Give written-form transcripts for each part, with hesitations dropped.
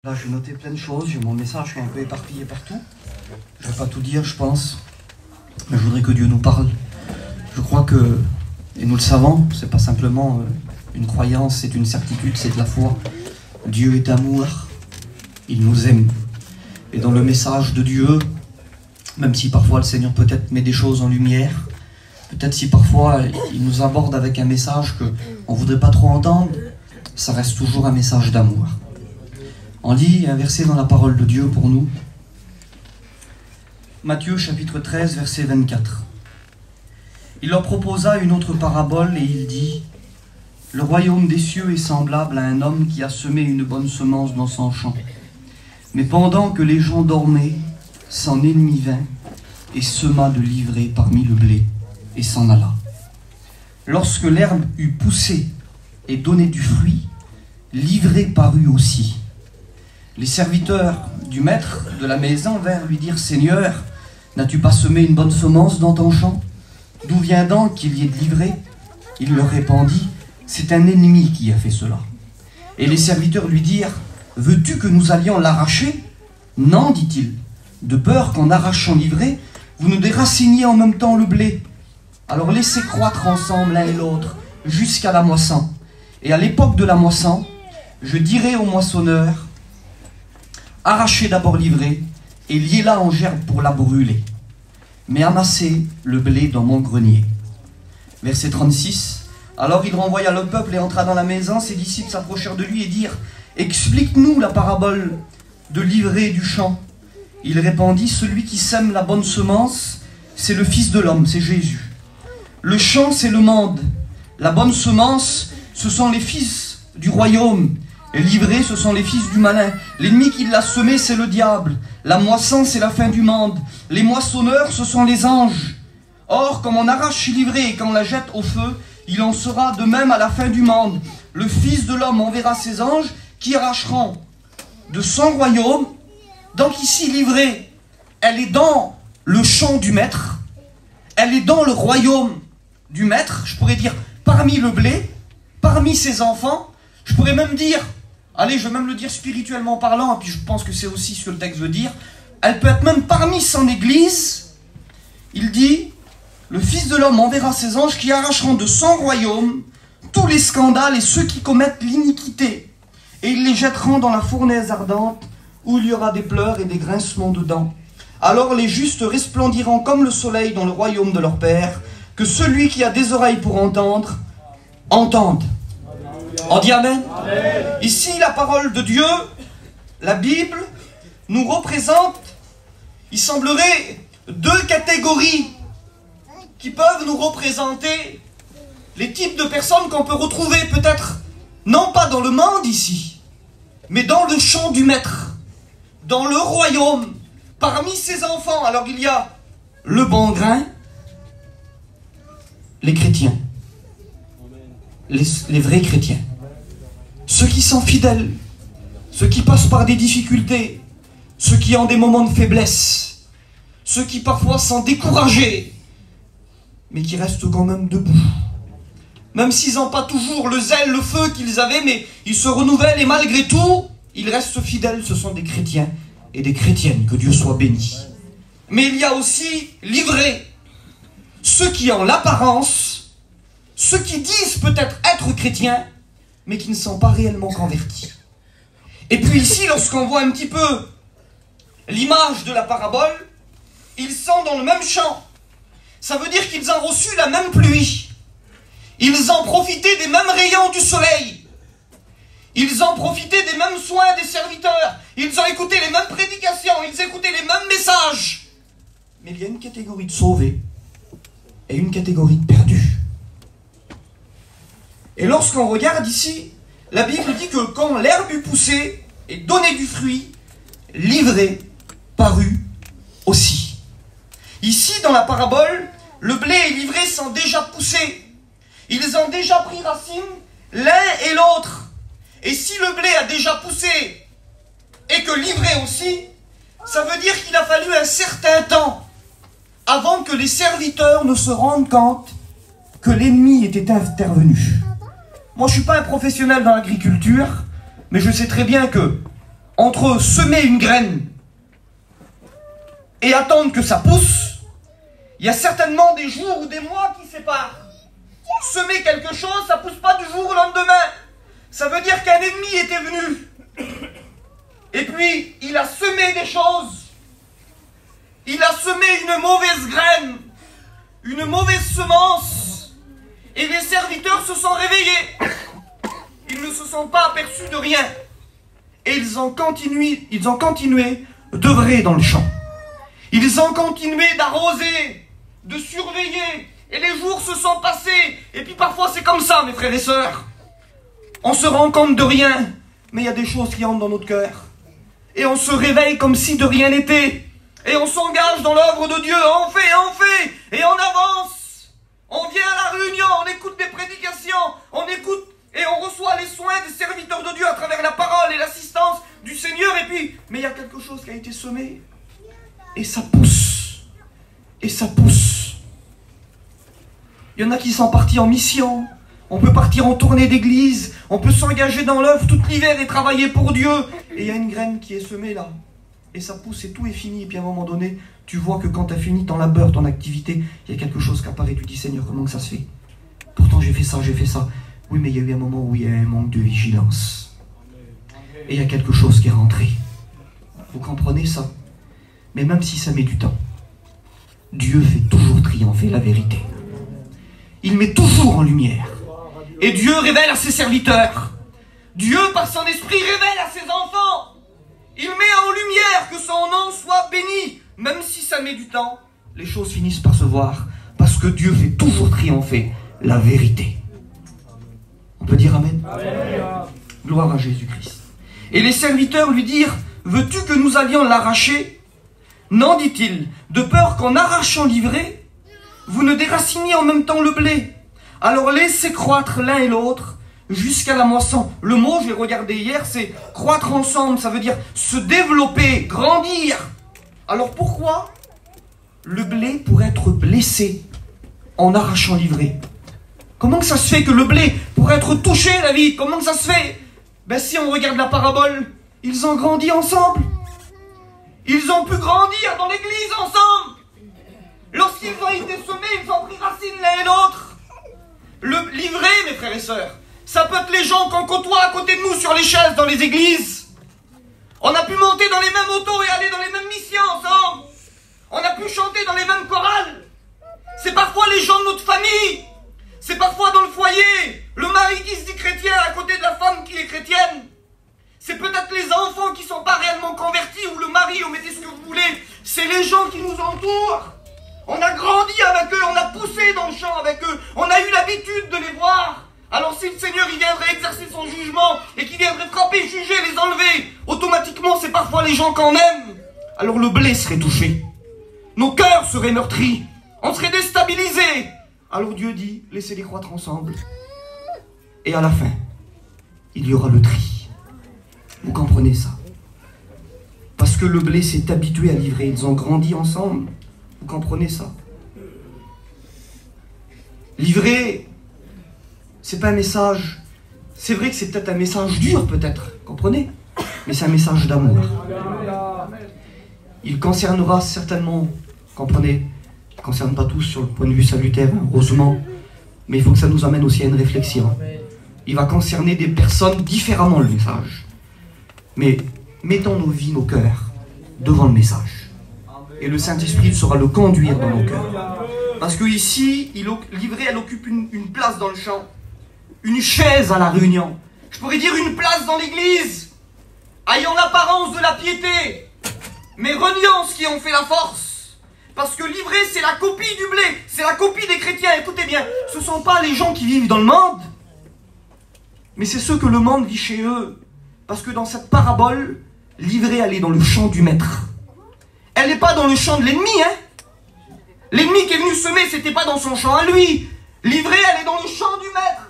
Là, j'ai noté plein de choses, j'ai mon message qui est un peu éparpillé partout. Je ne vais pas tout dire, je pense. Mais je voudrais que Dieu nous parle. Je crois que, et nous le savons, c'est pas simplement une croyance, c'est une certitude, c'est de la foi. Dieu est amour, il nous aime. Et dans le message de Dieu, même si parfois le Seigneur peut-être met des choses en lumière, peut-être si parfois il nous aborde avec un message qu'on ne voudrait pas trop entendre, ça reste toujours un message d'amour. On lit un verset dans la parole de Dieu pour nous. Matthieu chapitre 13, verset 24. Il leur proposa une autre parabole et il dit : Le royaume des cieux est semblable à un homme qui a semé une bonne semence dans son champ. Mais pendant que les gens dormaient, son ennemi vint et sema de l'ivraie parmi le blé et s'en alla. Lorsque l'herbe eut poussé et donné du fruit, l'ivraie parut aussi. Les serviteurs du maître de la maison vinrent lui dire : Seigneur, n'as-tu pas semé une bonne semence dans ton champ? D'où vient donc qu'il y ait de l'ivraie? Il leur répondit : C'est un ennemi qui a fait cela. Et les serviteurs lui dirent : Veux-tu que nous allions l'arracher? Non, dit-il, de peur qu'en arrachant l'ivraie, vous nous déraciniez en même temps le blé. Alors laissez croître ensemble l'un et l'autre jusqu'à la moisson. Et à l'époque de la moisson, je dirai aux moissonneurs : Arrachez d'abord l'ivraie et liez-la en gerbe pour la brûler. Mais amassez le blé dans mon grenier. Verset 36. Alors il renvoya le peuple et entra dans la maison. Ses disciples s'approchèrent de lui et dirent : Explique-nous la parabole de l'ivraie et du champ. Il répondit : Celui qui sème la bonne semence, c'est le Fils de l'homme, c'est Jésus. Le champ, c'est le monde. La bonne semence, ce sont les fils du royaume. Et l'ivraie, ce sont les fils du malin. L'ennemi qui l'a semé, c'est le diable. La moisson, c'est la fin du monde. Les moissonneurs, ce sont les anges. Or, comme on arrache l'ivraie et qu'on la jette au feu, il en sera de même à la fin du monde. Le Fils de l'homme enverra ses anges qui arracheront de son royaume. Donc ici, l'ivraie, elle est dans le champ du maître. Elle est dans le royaume du maître. Je pourrais dire parmi le blé, parmi ses enfants. Je pourrais même dire, allez, je vais même le dire spirituellement parlant, et puis je pense que c'est aussi ce que le texte veut dire, elle peut être même parmi son église. Il dit : Le Fils de l'homme enverra ses anges qui arracheront de son royaume tous les scandales et ceux qui commettent l'iniquité, et ils les jetteront dans la fournaise ardente, où il y aura des pleurs et des grincements de dents. Alors les justes resplendiront comme le soleil dans le royaume de leur Père. Que celui qui a des oreilles pour entendre, entende. On dit Amen. Amen. Ici, la parole de Dieu, la Bible, nous représente, il semblerait, deux catégories qui peuvent nous représenter les types de personnes qu'on peut retrouver peut-être, non pas dans le monde ici, mais dans le champ du maître, dans le royaume, parmi ses enfants. Alors il y a le bon grain, les chrétiens, les vrais chrétiens. Ceux qui sont fidèles, ceux qui passent par des difficultés, ceux qui ont des moments de faiblesse, ceux qui parfois sont découragés, mais qui restent quand même debout. Même s'ils n'ont pas toujours le zèle, le feu qu'ils avaient, mais ils se renouvellent et malgré tout, ils restent fidèles. Ce sont des chrétiens et des chrétiennes, que Dieu soit béni. Mais il y a aussi l'ivraie, ceux qui ont l'apparence, ceux qui disent peut-être être chrétiens, mais qui ne sont pas réellement convertis. Et puis ici, lorsqu'on voit un petit peu l'image de la parabole, ils sont dans le même champ. Ça veut dire qu'ils ont reçu la même pluie. Ils ont profité des mêmes rayons du soleil. Ils ont profité des mêmes soins des serviteurs. Ils ont écouté les mêmes prédications. Ils écoutaient les mêmes messages. Mais il y a une catégorie de sauvés et une catégorie de perdus. Et lorsqu'on regarde ici, la Bible dit que quand l'herbe eut poussé et donné du fruit, l'ivraie parut aussi. Ici, dans la parabole, le blé et l'ivraie sont déjà poussés. Ils ont déjà pris racine, l'un et l'autre. Et si le blé a déjà poussé et que l'ivraie aussi, ça veut dire qu'il a fallu un certain temps avant que les serviteurs ne se rendent compte que l'ennemi était intervenu. Moi, je ne suis pas un professionnel dans l'agriculture, mais je sais très bien que entre semer une graine et attendre que ça pousse, il y a certainement des jours ou des mois qui séparent. Semer quelque chose, ça ne pousse pas du jour au lendemain. Ça veut dire qu'un ennemi était venu. Et puis, il a semé des choses. Il a semé une mauvaise graine, une mauvaise semence. Et les serviteurs se sont réveillés. Ils ne se sont pas aperçus de rien. Et ils ont continué d'œuvrer dans le champ. Ils ont continué d'arroser, de surveiller. Et les jours se sont passés. Et puis parfois c'est comme ça, mes frères et sœurs. On se rend compte de rien, mais il y a des choses qui entrent dans notre cœur. Et on se réveille comme si de rien n'était. Et on s'engage dans l'œuvre de Dieu. On fait, et on avance. On vient à la réunion, on écoute des prédications, on écoute et on reçoit les soins des serviteurs de Dieu à travers la parole et l'assistance du Seigneur. Et puis, mais il y a quelque chose qui a été semé. Et ça pousse. Et ça pousse. Il y en a qui sont partis en mission. On peut partir en tournée d'église. On peut s'engager dans l'œuvre tout l'hiver et travailler pour Dieu. Et il y a une graine qui est semée là. Et ça pousse et tout est fini. Et puis à un moment donné, tu vois que quand tu as fini ton labeur, ton activité, il y a quelque chose qui apparaît. Tu dis, Seigneur, comment que ça se fait? Pourtant j'ai fait ça, j'ai fait ça. Oui, mais il y a eu un moment où il y a un manque de vigilance. Et il y a quelque chose qui est rentré. Vous comprenez ça? Mais même si ça met du temps, Dieu fait toujours triompher la vérité. Il met toujours en lumière. Et Dieu révèle à ses serviteurs. Dieu, par son esprit, révèle à ses enfants. Il met en lumière que son nom soit béni. Même si ça met du temps, les choses finissent par se voir. Parce que Dieu fait toujours triompher la vérité. On peut dire Amen? Amen. Gloire à Jésus-Christ. Et les serviteurs lui dirent, veux-tu que nous allions l'arracher? Non, dit-il, de peur qu'en arrachant l'ivraie, vous ne déraciniez en même temps le blé. Alors laissez croître l'un et l'autre jusqu'à la moisson. Le mot, j'ai regardé hier, c'est croître ensemble, ça veut dire se développer, grandir. Alors pourquoi le blé pourrait être blessé en arrachant l'ivraie? Comment que ça se fait que le blé pourrait être touché, David? Comment que ça se fait? Ben si on regarde la parabole, ils ont grandi ensemble. Ils ont pu grandir dans l'église ensemble. Lorsqu'ils ont été semés, ils ont pris racine l'un et l'autre. L'ivraie, mes frères et sœurs, ça peut être les gens qu'on côtoie à côté de nous sur les chaises dans les églises. On a pu monter dans les mêmes autos et aller dans les mêmes missions ensemble. On a pu chanter dans les mêmes chorales. C'est parfois les gens de notre famille. C'est parfois dans le foyer, le mari qui se dit chrétien à côté de la femme qui est chrétienne. C'est peut-être les enfants qui ne sont pas réellement convertis ou le mari, ou mettez ce que vous voulez. C'est les gens qui nous entourent. On a grandi avec eux, on a poussé dans le champ avec eux. On a eu l'habitude de les voir. Alors si le Seigneur il viendrait exercer son jugement et qu'il viendrait frapper, juger, les enlever, automatiquement c'est parfois les gens qu'on aime. Alors le blé serait touché. Nos cœurs seraient meurtris. On serait déstabilisés. Alors Dieu dit, laissez-les croître ensemble. Et à la fin, il y aura le tri. Vous comprenez ça? Parce que le blé s'est habitué à livrer. Ils ont grandi ensemble. Vous comprenez ça? Livrer, c'est pas un message. C'est vrai que c'est peut-être un message dur, peut-être. Comprenez? Mais c'est un message d'amour. Il concernera certainement, comprenez, il ne concerne pas tous sur le point de vue salutaire, heureusement, mais il faut que ça nous amène aussi à une réflexion. Il va concerner des personnes différemment, le message. Mais mettons nos vies, nos cœurs, devant le message. Et le Saint-Esprit saura le conduire dans nos cœurs. Parce que ici, l'ivraie, elle occupe une place dans le champ. Une chaise à la réunion. Je pourrais dire une place dans l'église. Ayant l'apparence de la piété, mais reniant ce qui en fait la force. Parce que l'ivraie, c'est la copie du blé. C'est la copie des chrétiens. Écoutez bien, ce ne sont pas les gens qui vivent dans le monde. Mais c'est ceux que le monde vit chez eux. Parce que dans cette parabole, l'ivraie, elle est dans le champ du maître. Elle n'est pas dans le champ de l'ennemi, hein. L'ennemi qui est venu semer, c'était pas dans son champ à lui. L'ivraie, elle est dans le champ du maître.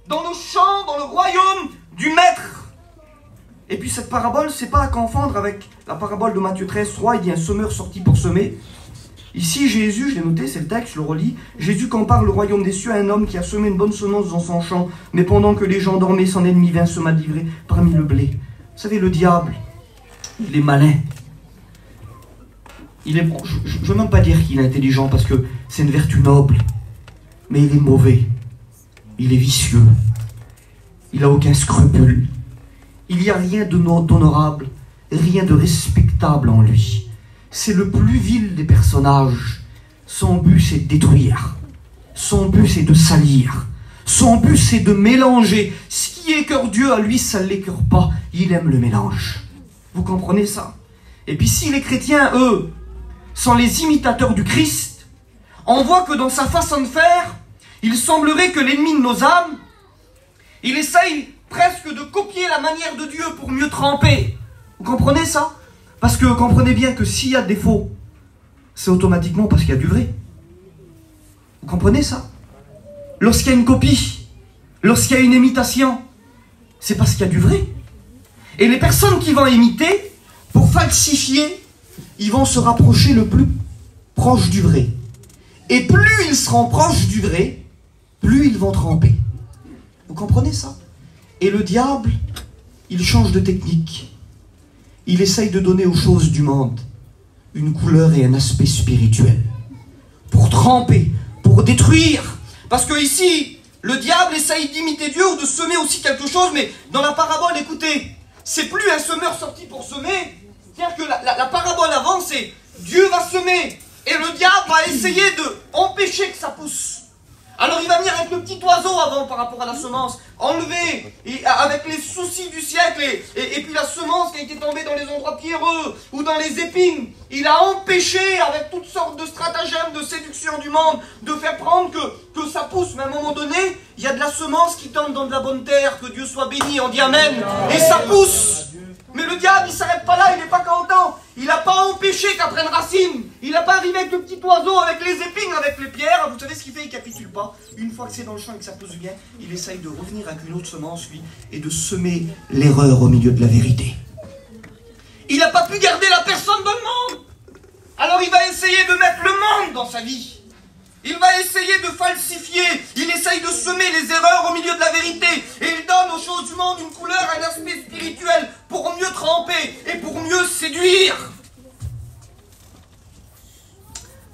Dans le champ, dans le royaume du maître. Et puis cette parabole, c'est pas à confondre avec la parabole de Matthieu 13, 3, il dit un semeur sorti pour semer. Ici, Jésus, je l'ai noté, c'est le texte, je le relis. Jésus compare le royaume des cieux à un homme qui a semé une bonne semence dans son champ, mais pendant que les gens dormaient, son ennemi vint semer l'ivraie parmi le blé. Vous savez, le diable, Il est malin. Je ne veux même pas dire qu'il est intelligent parce que c'est une vertu noble. Mais il est mauvais. Il est vicieux. Il n'a aucun scrupule. Il n'y a rien d'honorable, rien de respectable en lui. C'est le plus vil des personnages. Son but, c'est de détruire. Son but, c'est de salir. Son but, c'est de mélanger. Ce qui écœure Dieu, à lui, ça ne l'écœure pas. Il aime le mélange. Vous comprenez ça? Et puis si les chrétiens, eux, sont les imitateurs du Christ, on voit que dans sa façon de faire, il semblerait que l'ennemi de nos âmes, il essaye presque de copier la manière de Dieu pour mieux tremper. Vous comprenez ça? Parce que comprenez bien que s'il y a des faux, c'est automatiquement parce qu'il y a du vrai. Vous comprenez ça? Lorsqu'il y a une copie, lorsqu'il y a une imitation, c'est parce qu'il y a du vrai. Et les personnes qui vont imiter, pour falsifier, ils vont se rapprocher le plus proche du vrai. Et plus ils seront proches du vrai, plus ils vont tremper. Vous comprenez ça? Et le diable, il change de technique. Il essaye de donner aux choses du monde une couleur et un aspect spirituel. Pour tremper, pour détruire. Parce que ici, le diable essaye d'imiter Dieu ou de semer aussi quelque chose, mais dans la parabole, écoutez, c'est plus un semeur sorti pour semer. C'est-à-dire que la parabole avant, c'est Dieu va semer et le diable va essayer d'empêcher que ça pousse. Alors il va venir avec le petit oiseau avant par rapport à la semence, enlever avec les soucis du siècle et puis la semence qui a été tombée dans les endroits pierreux ou dans les épines. Il a empêché avec toutes sortes de stratagèmes de séduction du monde de faire prendre que ça pousse. Mais à un moment donné, il y a de la semence qui tombe dans de la bonne terre, que Dieu soit béni, on dit Amen, et ça pousse. Mais le diable, il ne s'arrête pas là, il n'est pas content. Il n'a pas empêché qu'elle prenne racine. Il n'a pas arrivé avec le petit oiseau, avec les épines, avec les pierres. Vous savez ce qu'il fait? Il ne capitule pas. Une fois que c'est dans le champ et que ça pousse bien, il essaye de revenir avec une autre semence, lui, et de semer l'erreur au milieu de la vérité. Il n'a pas pu garder la personne dans le monde. Alors il va essayer de mettre le monde dans sa vie. Il va essayer de falsifier, il essaye de semer les erreurs au milieu de la vérité et il donne aux choses du monde une couleur, un aspect spirituel pour mieux tremper et pour mieux séduire.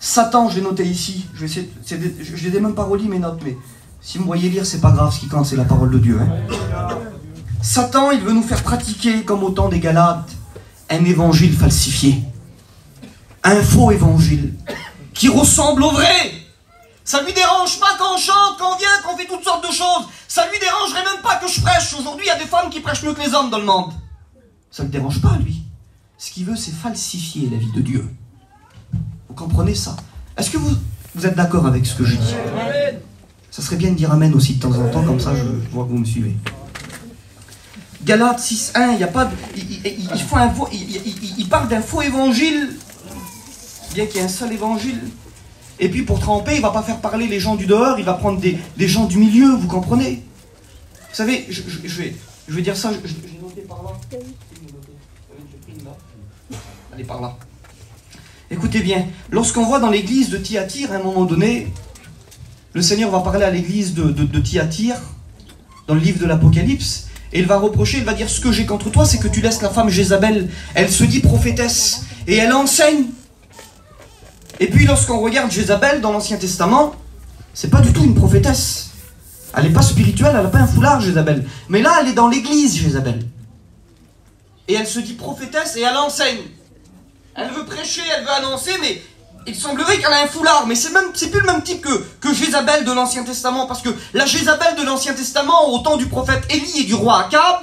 Satan, je l'ai noté ici, je les ai même pas relis mes notes, mais si vous me voyez lire, c'est pas grave, ce qui compte c'est la parole de Dieu. Hein. Satan, il veut nous faire pratiquer, comme au temps des Galates, un évangile falsifié, un faux évangile qui ressemble au vrai. Ça lui dérange pas quand on chante, quand on vient, qu'on fait toutes sortes de choses. Ça lui dérangerait même pas que je prêche. Aujourd'hui, il y a des femmes qui prêchent mieux que les hommes dans le monde. Ça ne le dérange pas, lui. Ce qu'il veut, c'est falsifier la vie de Dieu. Vous comprenez ça? Est-ce que vous êtes d'accord avec ce que je dis? Ça serait bien de dire Amen aussi de temps en temps, comme ça je vois que vous me suivez. Galates 6.1, il n'y a pas de... Il parle d'un faux évangile, bien qu'il y ait un seul évangile. Et puis pour tremper, il ne va pas faire parler les gens du dehors, il va prendre des gens du milieu, vous comprenez? Vous savez, je vais dire ça, j'ai noté par là. Allez, par là. Écoutez bien, lorsqu'on voit dans l'église de Thyatire, à un moment donné, le Seigneur va parler à l'église de Thyatire, dans le livre de l'Apocalypse, et il va reprocher, il va dire, ce que j'ai contre toi, c'est que tu laisses la femme Jézabel, elle se dit prophétesse, et elle enseigne. Et puis lorsqu'on regarde Jézabel dans l'Ancien Testament, c'est pas du tout une prophétesse. Elle n'est pas spirituelle, elle n'a pas un foulard, Jézabel. Mais là, elle est dans l'église, Jézabel. Et elle se dit prophétesse et elle enseigne. Elle veut prêcher, elle veut annoncer, mais il semblerait qu'elle a un foulard. Mais c'est plus le même type que Jézabel de l'Ancien Testament. Parce que la Jézabel de l'Ancien Testament, au temps du prophète Élie et du roi Akab,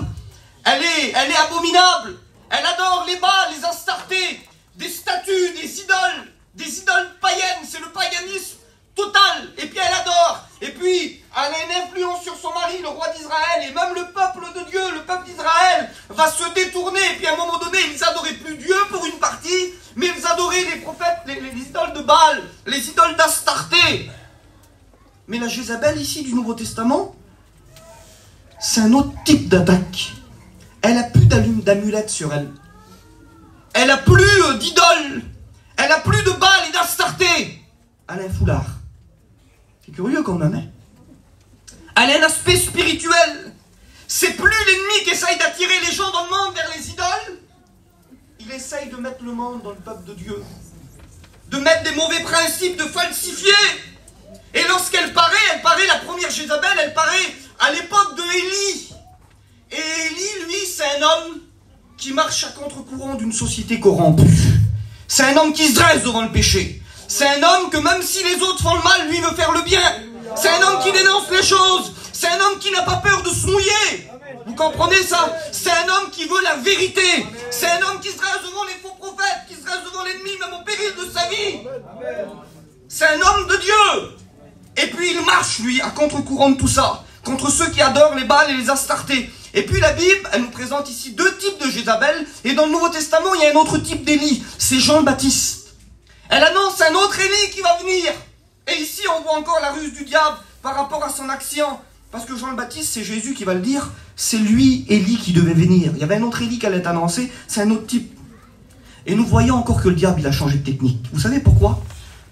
elle est abominable. Elle adore les Baals, les Astartés, des statues, des idoles païennes, c'est le paganisme total, et puis elle adore, et puis elle a une influence sur son mari, le roi d'Israël, et même le peuple de Dieu, le peuple d'Israël, va se détourner, et puis à un moment donné, ils adoraient plus Dieu pour une partie, mais ils adoraient les prophètes, les idoles de Baal, les idoles d'Astarté. Mais la Jézabel ici du Nouveau Testament, c'est un autre type d'attaque. Elle a plus d'amulettes sur elle. Elle a plus d'idoles. Elle a plus de Baal et d'Astarté. Elle a un foulard. C'est curieux quand même, hein? Elle a un aspect spirituel. C'est plus l'ennemi qui essaye d'attirer les gens dans le monde vers les idoles. essaye de mettre le monde dans le peuple de Dieu. De mettre des mauvais principes, de falsifier. Et lorsqu'elle paraît, la première Jézabel, elle paraît à l'époque de Élie. Et Élie, lui, c'est un homme qui marche à contre-courant d'une société corrompue. C'est un homme qui se dresse devant le péché. C'est un homme que même si les autres font le mal, lui veut faire le bien. C'est un homme qui dénonce les choses. C'est un homme qui n'a pas peur de se mouiller. Vous comprenez ça? C'est un homme qui veut la vérité. C'est un homme qui se dresse devant les faux prophètes, qui se dresse devant l'ennemi, même au péril de sa vie. C'est un homme de Dieu. Et puis il marche, lui, à contre-courant de tout ça, contre ceux qui adorent les Baals et les Astartés. Et puis la Bible, elle nous présente ici deux types de Jézabel, et dans le Nouveau Testament, il y a un autre type d'Élie, c'est Jean le Baptiste. Elle annonce un autre Élie qui va venir. Et ici, on voit encore la ruse du diable par rapport à son action. Parce que Jean le Baptiste, c'est Jésus qui va le dire, c'est lui, Élie, qui devait venir. Il y avait un autre Élie qui allait être annoncé, c'est un autre type. Et nous voyons encore que le diable, il a changé de technique. Vous savez pourquoi?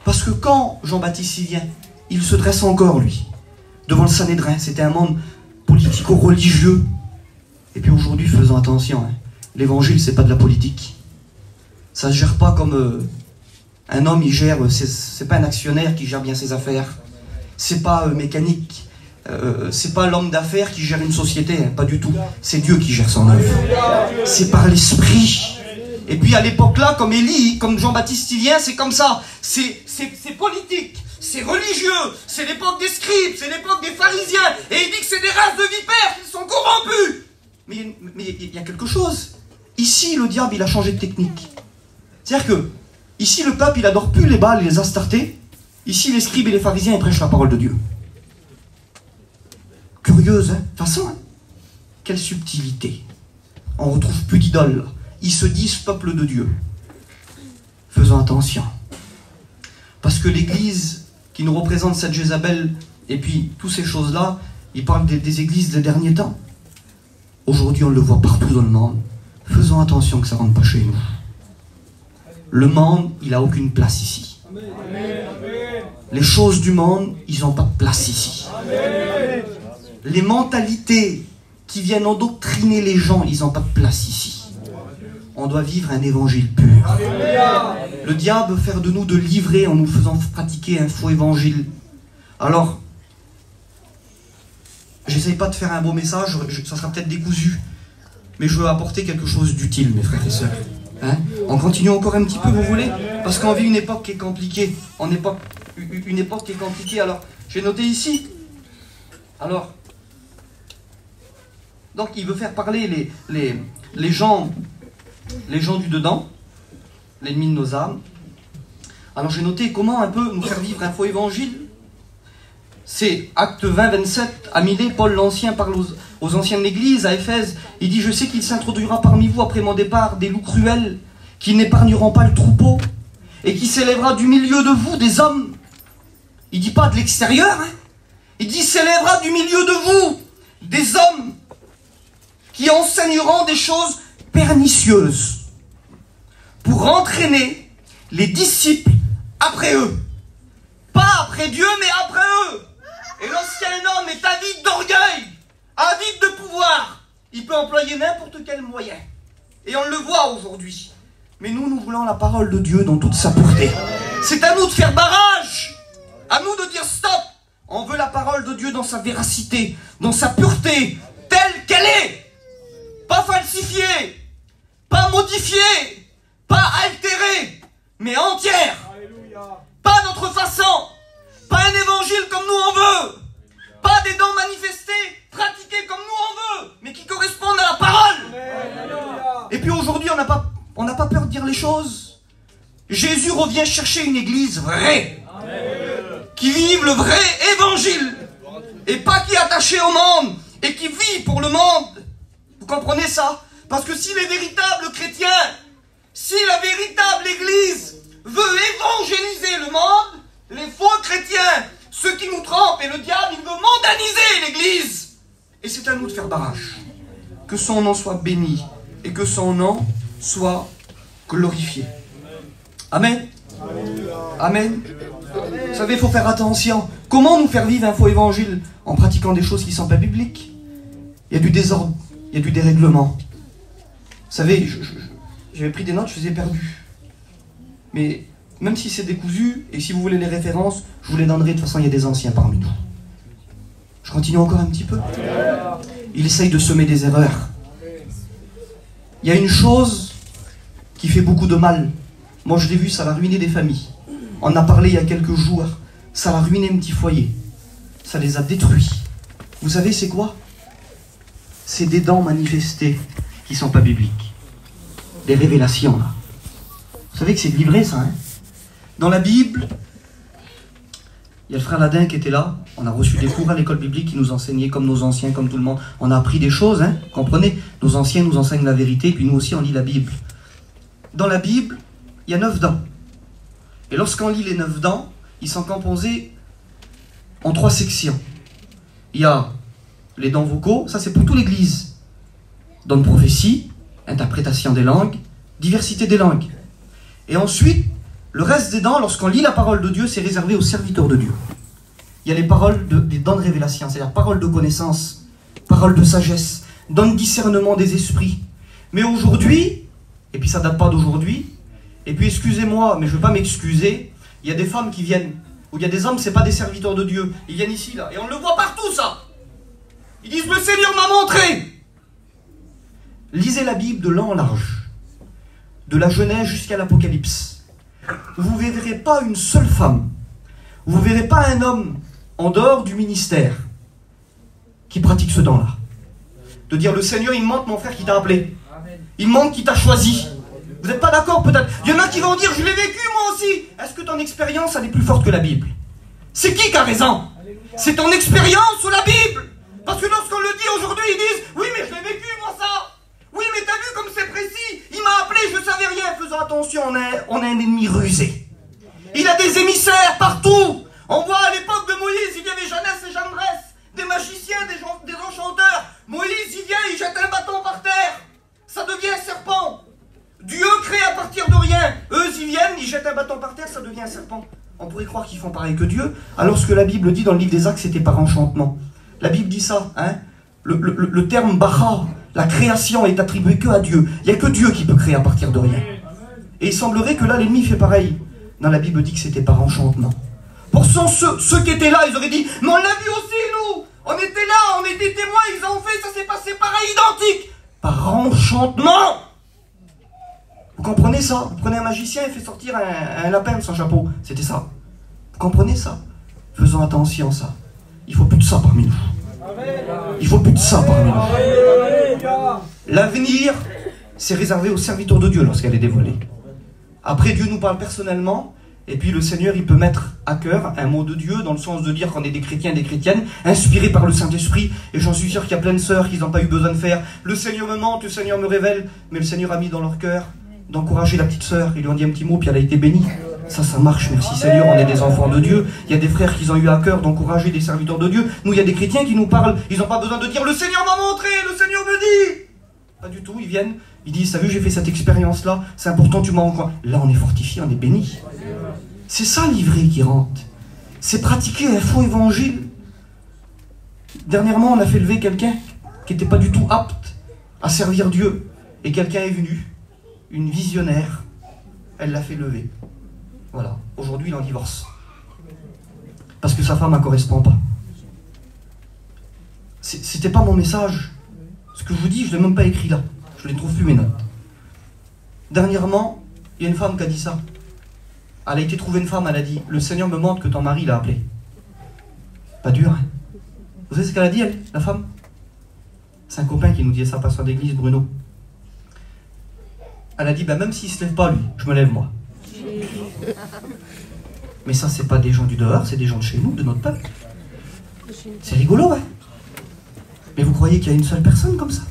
Parce que quand Jean-Baptiste y vient, il se dresse encore, lui, devant le Sanhédrin. C'était un monde politico-religieux. Et puis aujourd'hui, faisons attention, hein, l'évangile, c'est pas de la politique. Ça se gère pas comme un homme, il gère, c'est pas un actionnaire qui gère bien ses affaires. C'est pas mécanique. C'est pas l'homme d'affaires qui gère une société, hein, pas du tout. C'est Dieu qui gère son œuvre. C'est par l'esprit. Et puis à l'époque là, comme Élie, comme Jean-Baptiste il vient, c'est comme ça. C'est politique. C'est religieux, c'est l'époque des scribes, c'est l'époque des pharisiens. Et il dit que c'est des races de vipères qui sont corrompus. Mais il y a quelque chose. Ici, le diable, il a changé de technique. C'est-à-dire que, ici, le peuple, il adore plus les Baals et les Astartés. Ici, les scribes et les pharisiens, ils prêchent la parole de Dieu. Curieuse, hein? De toute façon, hein? Quelle subtilité. On retrouve plus d'idoles, là. Ils se disent peuple de Dieu. Faisons attention. Parce que l'Église qui nous représente, cette Jézabel, et puis toutes ces choses-là, il parle des églises des derniers temps. Aujourd'hui, on le voit partout dans le monde. Faisons attention que ça ne rentre pas chez nous. Le monde, il n'a aucune place ici. Les choses du monde, ils n'ont pas de place ici. Les mentalités qui viennent endoctriner les gens, ils n'ont pas de place ici. On doit vivre un évangile pur. Le diable veut faire de nous de livrés en nous faisant pratiquer un faux évangile. Alors, j'essaye pas de faire un beau message, ça sera peut-être décousu, mais je veux apporter quelque chose d'utile, mes frères et sœurs. Hein? On continue encore un petit peu, vous voulez? Parce qu'on vit une époque qui est compliquée. Une époque qui est compliquée. Alors, j'ai noté ici. Alors, donc il veut faire parler les gens du dedans, l'ennemi de nos âmes. Alors j'ai noté comment un peu nous faire vivre un faux évangile. C'est Acte 20, 27, à Milet, Paul l'Ancien parle aux anciens de l'Église, à Éphèse. Il dit, je sais qu'il s'introduira parmi vous après mon départ des loups cruels, qui n'épargneront pas le troupeau, et qui s'élèvera du milieu de vous des hommes. Il dit pas de l'extérieur, hein. Il dit, s'élèvera du milieu de vous des hommes, qui enseigneront des choses pernicieuses, pour entraîner les disciples après eux. Pas après Dieu, mais après eux. Et lorsqu'un homme est avide d'orgueil, avide de pouvoir, il peut employer n'importe quel moyen. Et on le voit aujourd'hui. Mais nous voulons la parole de Dieu dans toute sa pureté. C'est à nous de faire barrage. À nous de dire stop. On veut la parole de Dieu dans sa véracité, dans sa pureté, telle qu'elle est. Pas falsifiée, pas modifiée, pas altérée, mais entière. Pas notre façon, pas un évangile comme nous on veut, pas des dons manifestés, pratiqués comme nous on veut, mais qui correspondent à la parole. Et puis aujourd'hui, on n'a pas peur de dire les choses. Jésus revient chercher une église vraie, qui vive le vrai évangile, et pas qui est attachée au monde, et qui vit pour le monde. Vous comprenez ça? Parce que si les véritables chrétiens, si la véritable église veut évangéliser le monde, les faux chrétiens, ceux qui nous trompent, et le diable, il veut mondaniser l'église. Et c'est à nous de faire barrage. Que son nom soit béni, et que son nom soit glorifié. Amen. Amen. Vous savez, il faut faire attention. Comment nous faire vivre un faux évangile? En pratiquant des choses qui ne sont pas bibliques. Il y a du désordre, il y a du dérèglement. Vous savez, J'avais pris des notes, je les ai perdues. Mais même si c'est décousu, et si vous voulez les références, je vous les donnerai. De toute façon, il y a des anciens parmi nous. Je continue encore un petit peu. Il essaye de semer des erreurs. Il y a une chose qui fait beaucoup de mal. Moi, je l'ai vu, ça va ruiner des familles. On en a parlé il y a quelques jours. Ça va ruiner un petit foyer. Ça les a détruits. Vous savez, c'est quoi? C'est des dents manifestées qui ne sont pas bibliques. Des révélations, là. Vous savez que c'est livré, ça, hein? Dans la Bible, il y a le frère Ladin qui était là. On a reçu des cours à l'école biblique qui nous enseignaient, comme nos anciens, comme tout le monde. On a appris des choses, hein? Comprenez? Nos anciens nous enseignent la vérité, puis nous aussi, on lit la Bible. Dans la Bible, il y a 9 dents. Et lorsqu'on lit les 9 dents, ils sont composés en 3 sections. Il y a les dents vocaux, ça c'est pour toute l'Église. Dons de prophétie, interprétation des langues, diversité des langues. Et ensuite, le reste des dents, lorsqu'on lit la parole de Dieu, c'est réservé aux serviteurs de Dieu. Il y a les paroles des dents de révélation, c'est-à-dire paroles de connaissance, paroles de sagesse, dons de discernement des esprits. Mais aujourd'hui, et puis ça date pas d'aujourd'hui, et puis excusez-moi, mais je ne veux pas m'excuser, il y a des femmes qui viennent, ou il y a des hommes, c'est pas des serviteurs de Dieu, ils viennent ici, là, et on le voit partout, ça. Ils disent, le Seigneur m'a montré. Lisez la Bible de long en large, de la Genèse jusqu'à l'Apocalypse. Vous ne verrez pas une seule femme, vous ne verrez pas un homme en dehors du ministère qui pratique ce don-là. De dire, le Seigneur, il me montre mon frère qui t'a appelé. Il me montre qui t'a choisi. Vous n'êtes pas d'accord peut-être? Il y en a qui vont dire, je l'ai vécu moi aussi. Est-ce que ton expérience, elle est plus forte que la Bible? C'est qui a raison? C'est ton expérience ou la Bible? Parce que lorsqu'on le dit aujourd'hui, ils disent, oui mais je l'ai vécu moi ça. Oui mais t'as vu comme c'est précis. Il m'a appelé, je ne savais rien. Faisons attention, on a un ennemi rusé. Il a des émissaires partout. On voit à l'époque de Moïse, il y avait Jeannès et Jambres, des magiciens, des enchanteurs. Moïse, il vient, il jette un bâton par terre. Ça devient un serpent. Dieu crée à partir de rien. Eux, ils viennent, ils jettent un bâton par terre, ça devient un serpent. On pourrait croire qu'ils font pareil que Dieu, alors ce que la Bible dit dans le livre des Actes, c'était par enchantement. La Bible dit ça, hein? Le terme bara, la création est attribué que à Dieu. Il n'y a que Dieu qui peut créer à partir de rien. Et il semblerait que là, l'ennemi fait pareil. Dans la Bible dit que c'était par enchantement. Pour ceux qui étaient là, ils auraient dit, mais on l'a vu aussi, nous. On était là, on était témoins, ils ont fait, ça s'est passé pareil, identique. Par enchantement. Vous comprenez ça? Vous prenez un magicien et fait sortir un lapin de son chapeau. C'était ça. Vous comprenez ça? Faisons attention à ça. Il ne faut plus de ça parmi nous. Il ne faut plus de ça parmi nous. L'avenir, c'est réservé aux serviteurs de Dieu lorsqu'elle est dévoilée. Après, Dieu nous parle personnellement. Et puis le Seigneur, il peut mettre à cœur un mot de Dieu, dans le sens de dire qu'on est des chrétiens et des chrétiennes, inspirés par le Saint-Esprit. Et j'en suis sûr qu'il y a plein de sœurs qui n'ont pas eu besoin de faire. Le Seigneur me montre, le Seigneur me révèle. Mais le Seigneur a mis dans leur cœur d'encourager la petite sœur. Ils lui ont dit un petit mot, puis elle a été bénie. Ça marche, merci Seigneur, on est des enfants de Dieu. Il y a des frères qui ont eu à cœur d'encourager des serviteurs de Dieu. Nous, il y a des chrétiens qui nous parlent. Ils n'ont pas besoin de dire, le Seigneur m'a montré, le Seigneur me dit. Pas du tout, ils viennent, ils disent, t'as vu, j'ai fait cette expérience-là, c'est important, tu m'as encore. Là, on est fortifié, on est béni. C'est ça l'ivraie qui rentre. C'est pratiquer un faux évangile. Dernièrement, on a fait lever quelqu'un qui n'était pas du tout apte à servir Dieu. Et quelqu'un est venu, une visionnaire, elle l'a fait lever. Voilà, aujourd'hui il en divorce. Parce que sa femme ne correspond pas. C'était pas mon message. Ce que je vous dis, je ne l'ai même pas écrit là. Je ne les trouve plus mes notes. Dernièrement, il y a une femme qui a dit ça. Elle a été trouver une femme, elle a dit, le Seigneur me montre que ton mari l'a appelé. Pas dur, hein? Vous savez ce qu'elle a dit, elle, la femme? C'est un copain qui nous disait ça, pasteur d'église, Bruno. Elle a dit, ben même s'il ne se lève pas, lui, je me lève moi. Mais ça, c'est pas des gens du dehors, c'est des gens de chez nous, de notre peuple. C'est rigolo, hein? Mais vous croyez qu'il y a une seule personne comme ça?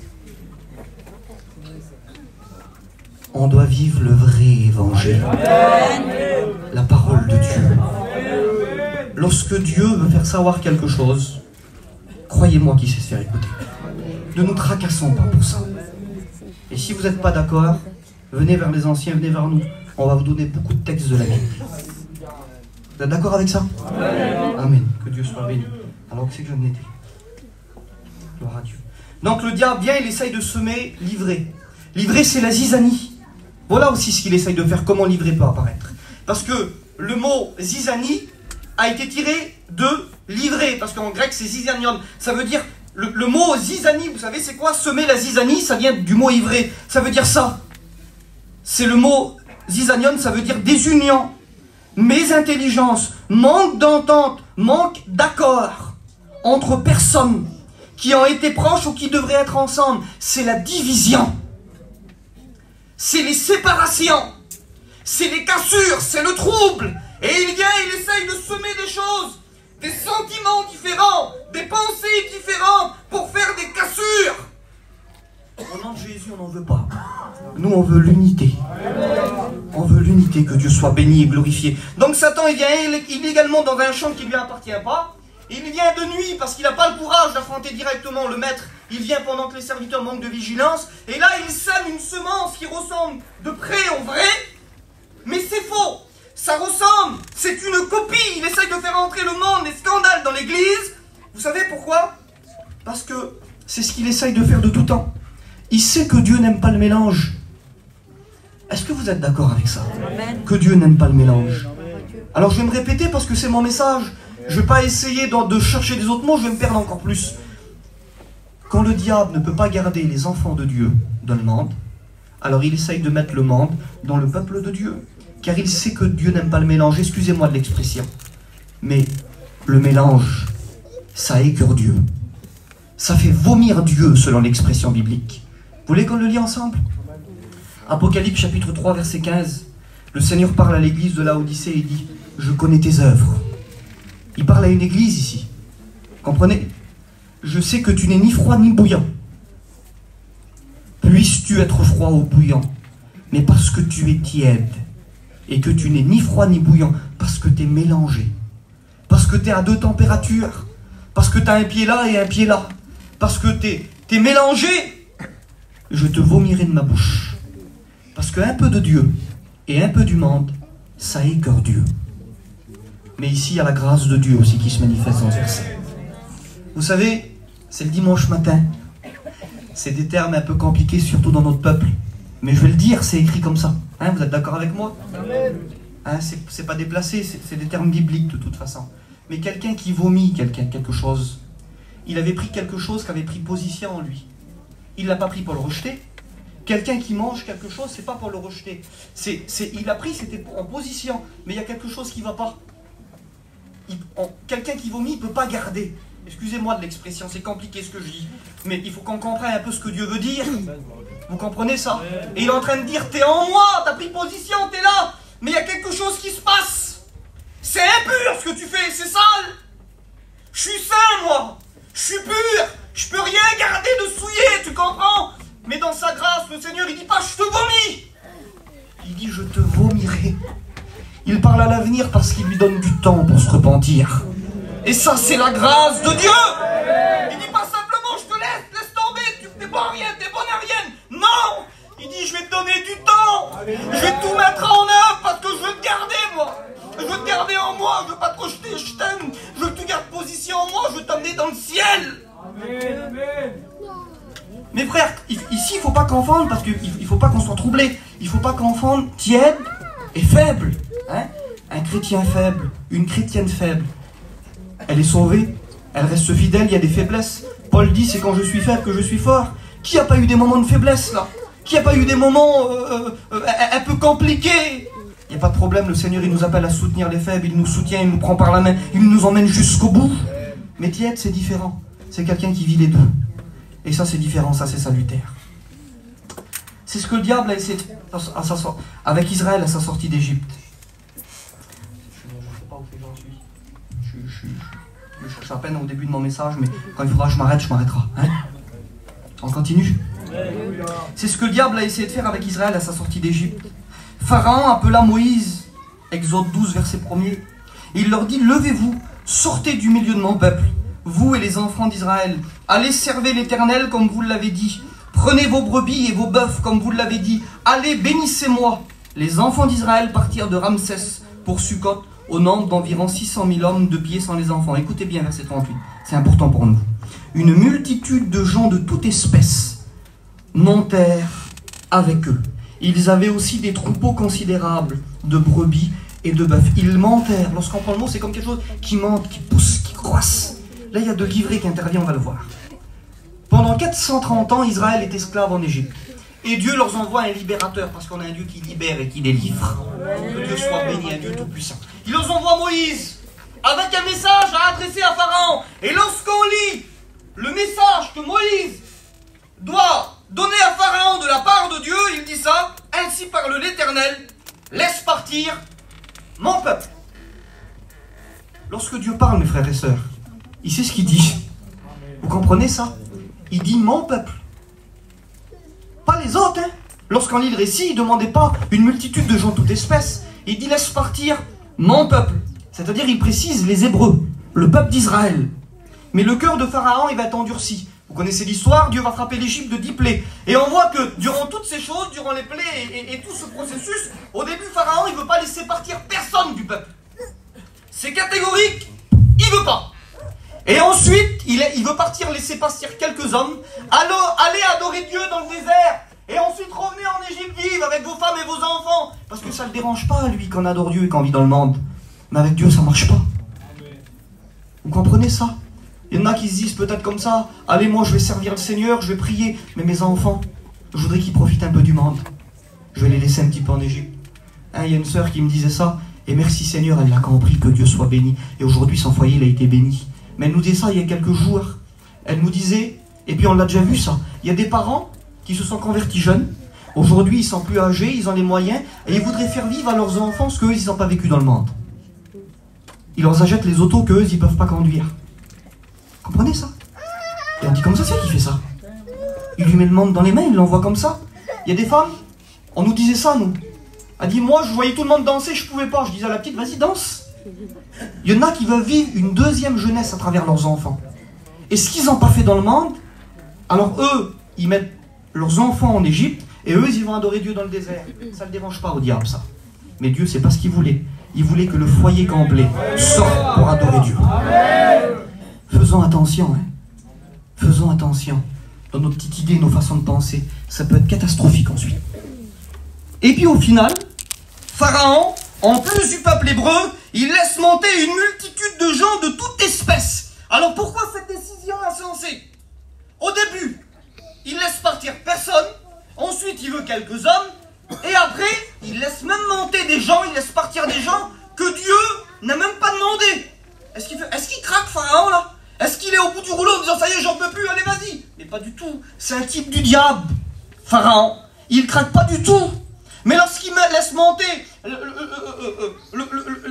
On doit vivre le vrai évangile. La parole de Dieu. Lorsque Dieu veut faire savoir quelque chose, croyez-moi qu'il sait se faire écouter. Ne nous tracassons pas pour ça. Et si vous n'êtes pas d'accord, venez vers les anciens, venez vers nous. On va vous donner beaucoup de textes de la Bible. Vous êtes d'accord avec ça? Amen. Que Dieu soit béni. Alors que c'est que je n'étais. Gloire à Dieu. Donc le diable vient, il essaye de semer l'ivraie. L'ivraie, c'est la zizanie. Voilà aussi ce qu'il essaye de faire, comment livrer peut apparaître. Parce que le mot zizanie a été tiré de livrer, parce qu'en grec c'est zizanion. Ça veut dire, le mot zizanie, vous savez c'est quoi? Semer la zizanie, ça vient du mot ivrer. Ça veut dire ça. C'est le mot zizanion, ça veut dire désunion. Mésintelligence, manque d'entente, manque d'accord entre personnes qui ont été proches ou qui devraient être ensemble. C'est la division. C'est les séparations. C'est les cassures, c'est le trouble. Et il vient, il essaye de semer des choses, des sentiments différents, des pensées différentes pour faire des cassures. Au nom de Jésus, on n'en veut pas. Nous, on veut l'unité. On veut l'unité, que Dieu soit béni et glorifié. Donc Satan, il vient illégalement dans un champ qui ne lui appartient pas. Il vient de nuit parce qu'il n'a pas le courage d'affronter directement le maître. Il vient pendant que les serviteurs manquent de vigilance. Et là, il sème une semence qui ressemble de près au vrai. Mais c'est faux. Ça ressemble. C'est une copie. Il essaye de faire entrer le monde, les scandales dans l'église. Vous savez pourquoi? Parce que c'est ce qu'il essaye de faire de tout temps. Il sait que Dieu n'aime pas le mélange. Est-ce que vous êtes d'accord avec ça? Que Dieu n'aime pas le mélange. Alors je vais me répéter parce que c'est mon message. Je ne vais pas essayer de chercher des autres mots, je vais me perdre encore plus. Quand le diable ne peut pas garder les enfants de Dieu dans le monde, alors il essaye de mettre le monde dans le peuple de Dieu. Car il sait que Dieu n'aime pas le mélange, excusez-moi de l'expression. Mais le mélange, ça écœure Dieu. Ça fait vomir Dieu selon l'expression biblique. Vous voulez qu'on le lit ensemble? Apocalypse chapitre 3 verset 15. Le Seigneur parle à l'église de Laodicée et dit « Je connais tes œuvres ». Il parle à une église ici. Comprenez? Je sais que tu n'es ni froid ni bouillant. Puisses-tu être froid ou bouillant, mais parce que tu es tiède, et que tu n'es ni froid ni bouillant, parce que tu es mélangé, parce que tu es à deux températures, parce que tu as un pied là et un pied là, parce que tu es mélangé, je te vomirai de ma bouche. Parce qu'un peu de Dieu et un peu du monde, ça écœure Dieu. Mais ici, il y a la grâce de Dieu aussi qui se manifeste dans ce verset. Vous savez, c'est le dimanche matin. C'est des termes un peu compliqués, surtout dans notre peuple. Mais je vais le dire, c'est écrit comme ça. Hein, vous êtes d'accord avec moi? Hein, c'est pas déplacé, c'est des termes bibliques de toute façon. Mais quelqu'un qui vomit quelque chose, il avait pris quelque chose qui avait pris position en lui. Il ne l'a pas pris pour le rejeter. Quelqu'un qui mange quelque chose, c'est pas pour le rejeter. Il a pris, c'était en position. Mais il y a quelque chose qui ne va pas. Quelqu'un qui vomit, il ne peut pas garder. Excusez-moi de l'expression, c'est compliqué ce que je dis. Mais il faut qu'on comprenne un peu ce que Dieu veut dire. Vous comprenez ça? Et il est en train de dire, t'es en moi, t'as pris position, t'es là. Mais il y a quelque chose qui se passe. C'est impur ce que tu fais, c'est sale. Je suis saint, moi. Je suis pur. Je peux rien garder de souillé, tu comprends? Mais dans sa grâce, le Seigneur, il dit pas, je te vomis. Il dit, je te vomirai. Il parle à l'avenir parce qu'il lui donne du temps pour se repentir. Et ça, c'est la grâce de Dieu. Il dit pas simplement, je te laisse tomber, tu n'es bon à rien, t'es bonne à rien. Non. Il dit, je vais te donner du temps. Je vais tout mettre en œuvre parce que je veux te garder, moi. Je veux te garder en moi, je veux pas te rejeter, je t'aime. Je veux que tu gardes position en moi, je veux t'amener dans le ciel. Amen. Mes frères, ici, il ne faut pas confondre, parce qu'il ne faut pas qu'on soit troublé. Il ne faut pas confondre tiède et faible. Hein? Un chrétien faible, une chrétienne faible, elle est sauvée, elle reste fidèle, il y a des faiblesses. Paul dit, c'est quand je suis faible que je suis fort. Qui n'a pas eu des moments de faiblesse, là? Qui n'a pas eu des moments un peu compliqués? Il n'y a pas de problème, le Seigneur, il nous appelle à soutenir les faibles, il nous soutient, il nous prend par la main, il nous emmène jusqu'au bout. Mais tiède, c'est différent. C'est quelqu'un qui vit les deux. Et ça, c'est différent, ça, c'est salutaire. C'est ce que le diable a essayé de faire avec Israël à sa sortie d'Égypte. Je ne sais pas où j'en suis. Je cherche à peine au début de mon message, mais quand il faudra que je m'arrêterai. Hein? On continue? C'est ce que le diable a essayé de faire avec Israël à sa sortie d'Égypte. Pharaon appela Moïse, Exode 12, verset 1er. Et il leur dit, levez-vous, sortez du milieu de mon peuple, vous et les enfants d'Israël. Allez servir l'Éternel comme vous l'avez dit. Prenez vos brebis et vos bœufs comme vous l'avez dit. Allez, bénissez-moi. Les enfants d'Israël partirent de Ramsès pour Sukkot, au nombre d'environ 600 000 hommes de pied sans les enfants. Écoutez bien, verset 38, c'est important pour nous. Une multitude de gens de toute espèce montèrent avec eux. Ils avaient aussi des troupeaux considérables de brebis et de bœufs. Ils mentèrent. Lorsqu'on prend le mot, c'est comme quelque chose qui mente, qui pousse, qui croisse. Là, il y a de l'ivraie qui intervient, on va le voir. Pendant 430 ans, Israël est esclave en Égypte. Et Dieu leur envoie un libérateur, parce qu'on a un Dieu qui libère et qui délivre. Que Dieu soit béni, un Dieu tout-puissant. Il leur envoie Moïse, avec un message à adresser à Pharaon. Et lorsqu'on lit le message que Moïse doit donner à Pharaon de la part de Dieu, il dit ça: ainsi parle l'Éternel, laisse partir mon peuple. Lorsque Dieu parle, mes frères et sœurs, il sait ce qu'il dit. Vous comprenez ça? Il dit mon peuple. Pas les autres, hein. Lorsqu'on lit le récit, il ne demandait pas une multitude de gens de toute espèce. Il dit laisse partir mon peuple. C'est-à-dire, il précise les Hébreux, le peuple d'Israël. Mais le cœur de Pharaon, il va être endurci. Vous connaissez l'histoire, Dieu va frapper l'Égypte de 10 plaies. Et on voit que durant toutes ces choses, durant les plaies et tout ce processus, au début, Pharaon, il ne veut pas laisser partir personne du peuple. C'est catégorique, il ne veut pas. Et ensuite, il veut laisser partir quelques hommes, aller adorer Dieu dans le désert, et ensuite revenez en Égypte vivre avec vos femmes et vos enfants. Parce que ça ne le dérange pas, lui, qu'on adore Dieu et qu'on vit dans le monde. Mais avec Dieu, ça ne marche pas. Vous comprenez ça? Il y en a qui se disent peut-être comme ça: allez, moi je vais servir le Seigneur, je vais prier, mais mes enfants, je voudrais qu'ils profitent un peu du monde. Je vais les laisser un petit peu en Égypte. Hein, il y a une sœur qui me disait ça, et merci Seigneur, elle l'a compris, que Dieu soit béni. Et aujourd'hui, son foyer, il a été béni. Mais elle nous disait ça il y a quelques jours. Elle nous disait, et puis on l'a déjà vu ça, il y a des parents qui se sont convertis jeunes. Aujourd'hui, ils sont plus âgés, ils ont les moyens, et ils voudraient faire vivre à leurs enfants ce qu'eux, ils n'ont pas vécu dans le monde. Ils leur achètent les autos qu'eux, ils ne peuvent pas conduire. Vous comprenez ça? Et on dit comme ça, c'est qui fait ça? Il lui met le monde dans les mains, il l'envoie comme ça. Il y a des femmes, on nous disait ça, nous. Elle dit, moi, je voyais tout le monde danser, je ne pouvais pas. Je disais à la petite, vas-y, danse. Il y en a qui veulent vivre une deuxième jeunesse à travers leurs enfants. Et ce qu'ils n'ont pas fait dans le monde, alors eux, ils mettent leurs enfants en Égypte, et eux, ils vont adorer Dieu dans le désert. Ça ne le dérange pas au diable, ça. Mais Dieu, c'est pas ce qu'il voulait. Il voulait que le foyer complet sorte pour adorer Dieu. Faisons attention, hein. Faisons attention. Dans nos petites idées, nos façons de penser, ça peut être catastrophique ensuite. Et puis au final, Pharaon, en plus du peuple hébreu, il laisse monter une multitude de gens de toute espèce. Alors pourquoi cette décision insensée? Au début, il laisse partir personne, ensuite il veut quelques hommes, et après, il laisse même monter des gens, il laisse partir des gens que Dieu n'a même pas demandé. Est-ce qu'il craque, Pharaon, là? Est-ce qu'il est au bout du rouleau en disant ça y est, j'en peux plus, allez, vas-y? Mais pas du tout. C'est un type du diable, Pharaon. Il craque pas du tout. Mais lorsqu'il laisse monter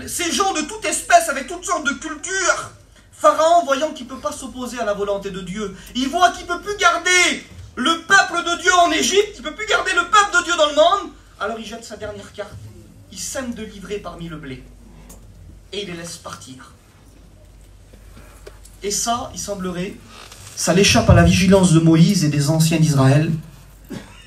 ces gens de toute espèce, avec toutes sortes de cultures, Pharaon, voyant qu'il ne peut pas s'opposer à la volonté de Dieu, il voit qu'il ne peut plus garder le peuple de Dieu en Égypte, il ne peut plus garder le peuple de Dieu dans le monde, alors il jette sa dernière carte. Il sème de l'ivraie parmi le blé. Et il les laisse partir. Et ça, il semblerait, ça l'échappe à la vigilance de Moïse et des anciens d'Israël.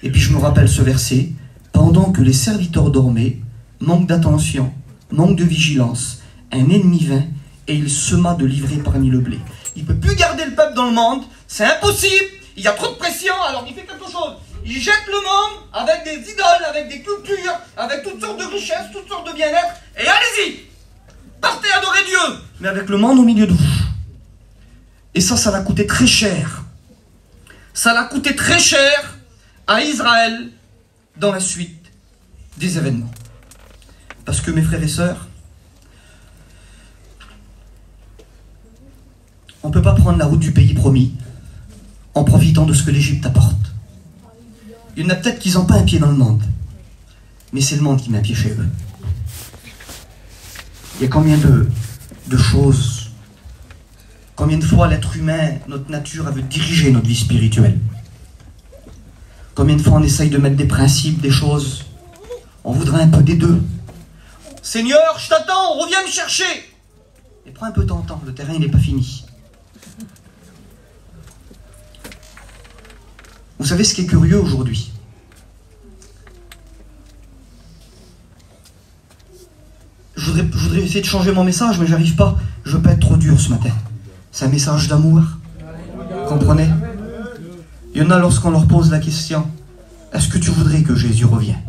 Et puis je me rappelle ce verset: pendant que les serviteurs dormaient, manque d'attention, manque de vigilance, un ennemi vint et il sema de l'ivraie parmi le blé. Il ne peut plus garder le peuple dans le monde, c'est impossible, il y a trop de pression, alors il fait quelque chose. Il jette le monde avec des idoles, avec des cultures, avec toutes sortes de richesses, toutes sortes de bien-être, et allez-y, partez adorer Dieu, mais avec le monde au milieu de vous. Et ça l'a coûté très cher. Ça l'a coûté très cher à Israël dans la suite des événements. Parce que mes frères et sœurs, on ne peut pas prendre la route du pays promis en profitant de ce que l'Égypte apporte. Il y en a peut-être qui n'ont pas un pied dans le monde, mais c'est le monde qui met un pied chez eux. Il y a combien de choses, combien de fois l'être humain, notre nature, elle veut diriger notre vie spirituelle. Combien de fois on essaye de mettre des principes, des choses, on voudrait un peu des deux. Seigneur, je t'attends, reviens me chercher. Et prends un peu ton temps, le terrain il n'est pas fini. Vous savez ce qui est curieux aujourd'hui? Je voudrais essayer de changer mon message, mais j'arrive pas. Je veux pas être trop dur ce matin. C'est un message d'amour. Vous comprenez? Il y en a, lorsqu'on leur pose la question: est-ce que tu voudrais que Jésus revienne?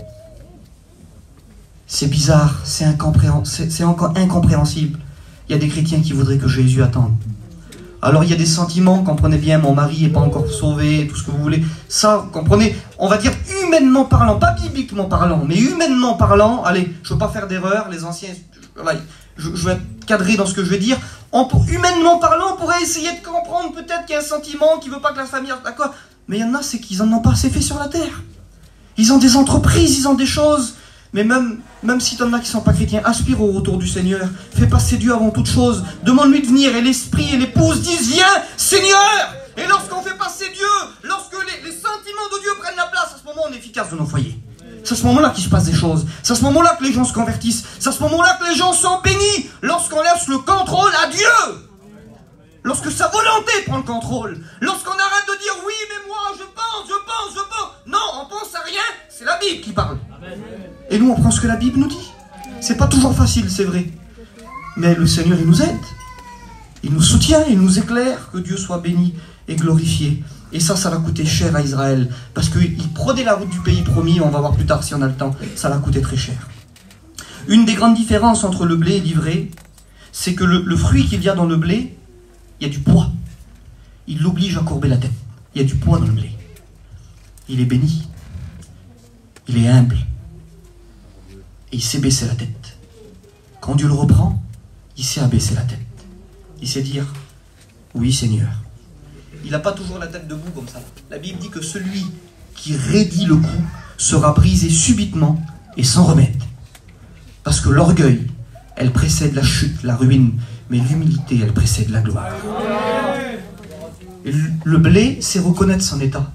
C'est bizarre, c'est encore incompréhensible. Il y a des chrétiens qui voudraient que Jésus attende. Alors il y a des sentiments, comprenez bien, mon mari n'est pas encore sauvé, tout ce que vous voulez. Ça, comprenez, on va dire humainement parlant, pas bibliquement parlant, mais humainement parlant, allez, je ne veux pas faire d'erreur, les anciens, voilà, je vais être cadré dans ce que je vais dire. Humainement parlant, on pourrait essayer de comprendre peut-être qu'il y a un sentiment qui ne veut pas que la famille... D'accord. Mais il y en a, c'est qu'ils n'en ont pas assez fait sur la terre. Ils ont des entreprises, ils ont des choses... Mais même si t'en as qui ne sont pas chrétiens, aspire au retour du Seigneur. Fais passer Dieu avant toute chose. Demande-lui de venir. Et l'esprit et l'épouse disent, viens, Seigneur. Et lorsqu'on fait passer Dieu, lorsque les sentiments de Dieu prennent la place, à ce moment, on est efficace dans nos foyers. C'est à ce moment-là qu'il se passe des choses. C'est à ce moment-là que les gens se convertissent. C'est à ce moment-là que les gens sont bénis. Lorsqu'on laisse le contrôle à Dieu. Lorsque sa volonté prend le contrôle. Lorsqu'on arrête de dire, oui, mais moi, je pense. Non, on pense à rien. C'est la Bible qui parle. Et nous, on prend ce que la Bible nous dit. C'est pas toujours facile, c'est vrai. Mais le Seigneur, il nous aide. Il nous soutient, il nous éclaire. Que Dieu soit béni et glorifié. Et ça l'a coûté cher à Israël. Parce qu'il prenait la route du pays promis. On va voir plus tard si on a le temps. Ça l'a coûté très cher. Une des grandes différences entre le blé et l'ivraie, c'est que le fruit qu'il y a dans le blé, il y a du poids. Il l'oblige à courber la tête. Il y a du poids dans le blé. Il est béni. Il est humble. Et il sait baisser la tête. Quand Dieu le reprend, il sait abaisser la tête. Il sait dire, oui Seigneur. Il n'a pas toujours la tête debout comme ça. La Bible dit que celui qui raidit le cou sera brisé subitement et sans remède. Parce que l'orgueil, elle précède la chute, la ruine, mais l'humilité, elle précède la gloire. Et le blé, c'est reconnaître son état.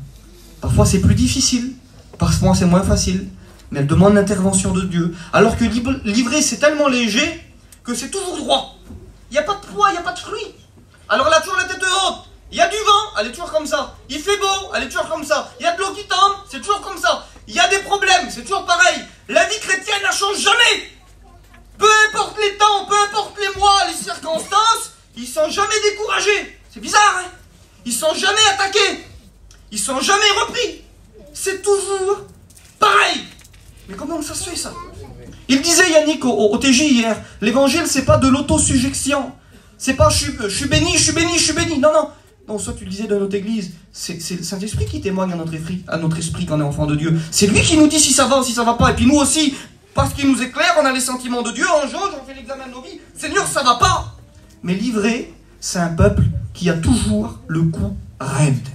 Parfois c'est plus difficile, parfois c'est moins facile, mais elle demande l'intervention de Dieu. Alors que l'ivraie, c'est tellement léger que c'est toujours droit. Il n'y a pas de poids, il n'y a pas de fruit. Alors elle a toujours la tête haute. Il y a du vent, elle est toujours comme ça. Il fait beau, elle est toujours comme ça. Il y a de l'eau qui tombe, c'est toujours comme ça. Il y a des problèmes, c'est toujours pareil. La vie chrétienne ne change jamais. Peu importe les temps, peu importe les mois, les circonstances, ils ne sont jamais découragés. C'est bizarre, hein? Ils ne sont jamais attaqués. Ils ne sont jamais repris. C'est toujours pareil. Mais comment ça se fait, ça? Il disait, Yannick, au TJ hier, l'évangile, c'est pas de l'autosuggestion. C'est pas je suis béni, je suis béni, je suis béni. Non, non. Non, ça tu le disais dans notre église. C'est le Saint-Esprit qui témoigne à notre esprit quand on est enfant de Dieu. C'est lui qui nous dit si ça va ou si ça va pas. Et puis nous aussi, parce qu'il nous éclaire, on a les sentiments de Dieu, on jauge, on fait l'examen de nos vies. Seigneur, ça va pas. Mais l'ivraie, c'est un peuple qui a toujours le cou raide.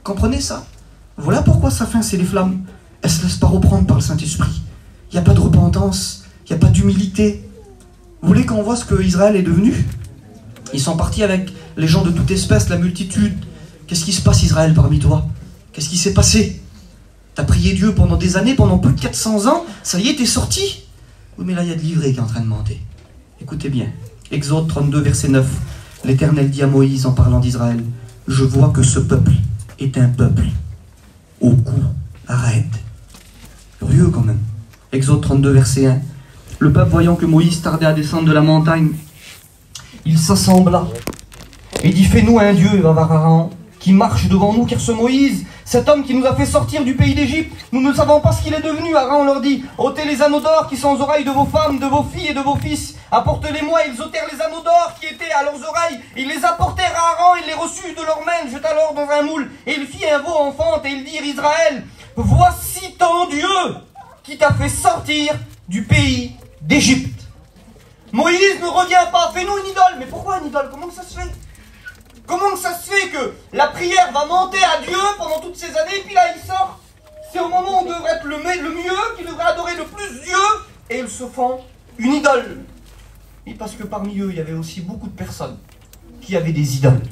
Comprenez ça? Voilà pourquoi sa fin, c'est les flammes. Elle ne se laisse pas reprendre par le Saint-Esprit. Il n'y a pas de repentance, il n'y a pas d'humilité. Vous voulez qu'on voit ce que Israël est devenu? Ils sont partis avec les gens de toute espèce, la multitude. Qu'est-ce qui se passe, Israël, parmi toi? Qu'est-ce qui s'est passé? T'as prié Dieu pendant des années, pendant plus de 400 ans, ça y est, t'es sorti? Oui, mais là, il y a de l'ivraie qui est en train de monter. Écoutez bien, Exode 32, verset 9. L'Éternel dit à Moïse en parlant d'Israël, « Je vois que ce peuple est un peuple au cou raide. » Curieux quand même. Exode 32, verset 1. Le peuple, voyant que Moïse tardait à descendre de la montagne, il s'assembla et dit, fais-nous un Dieu, va voir Aaron, qui marche devant nous, car ce Moïse, cet homme qui nous a fait sortir du pays d'Égypte, nous ne savons pas ce qu'il est devenu. Aaron leur dit, ôtez les anneaux d'or qui sont aux oreilles de vos femmes, de vos filles et de vos fils, apportez-les-moi. Ils ôtèrent les anneaux d'or qui étaient à leurs oreilles, ils les apportèrent à Aaron, il les reçut de leurs mains, jeta alors dans un moule, et il fit un veau enfant, et ils dirent, Israël, voici ton Dieu, qui t'a fait sortir du pays d'Égypte. Moïse ne revient pas, fais-nous une idole. Mais pourquoi une idole? Comment ça se fait? Comment ça se fait que la prière va monter à Dieu pendant toutes ces années, et puis là il sort? C'est au moment où on devrait être le mieux, qui devrait adorer le plus Dieu, et ils se font une idole. Et parce que parmi eux, il y avait aussi beaucoup de personnes qui avaient des idoles.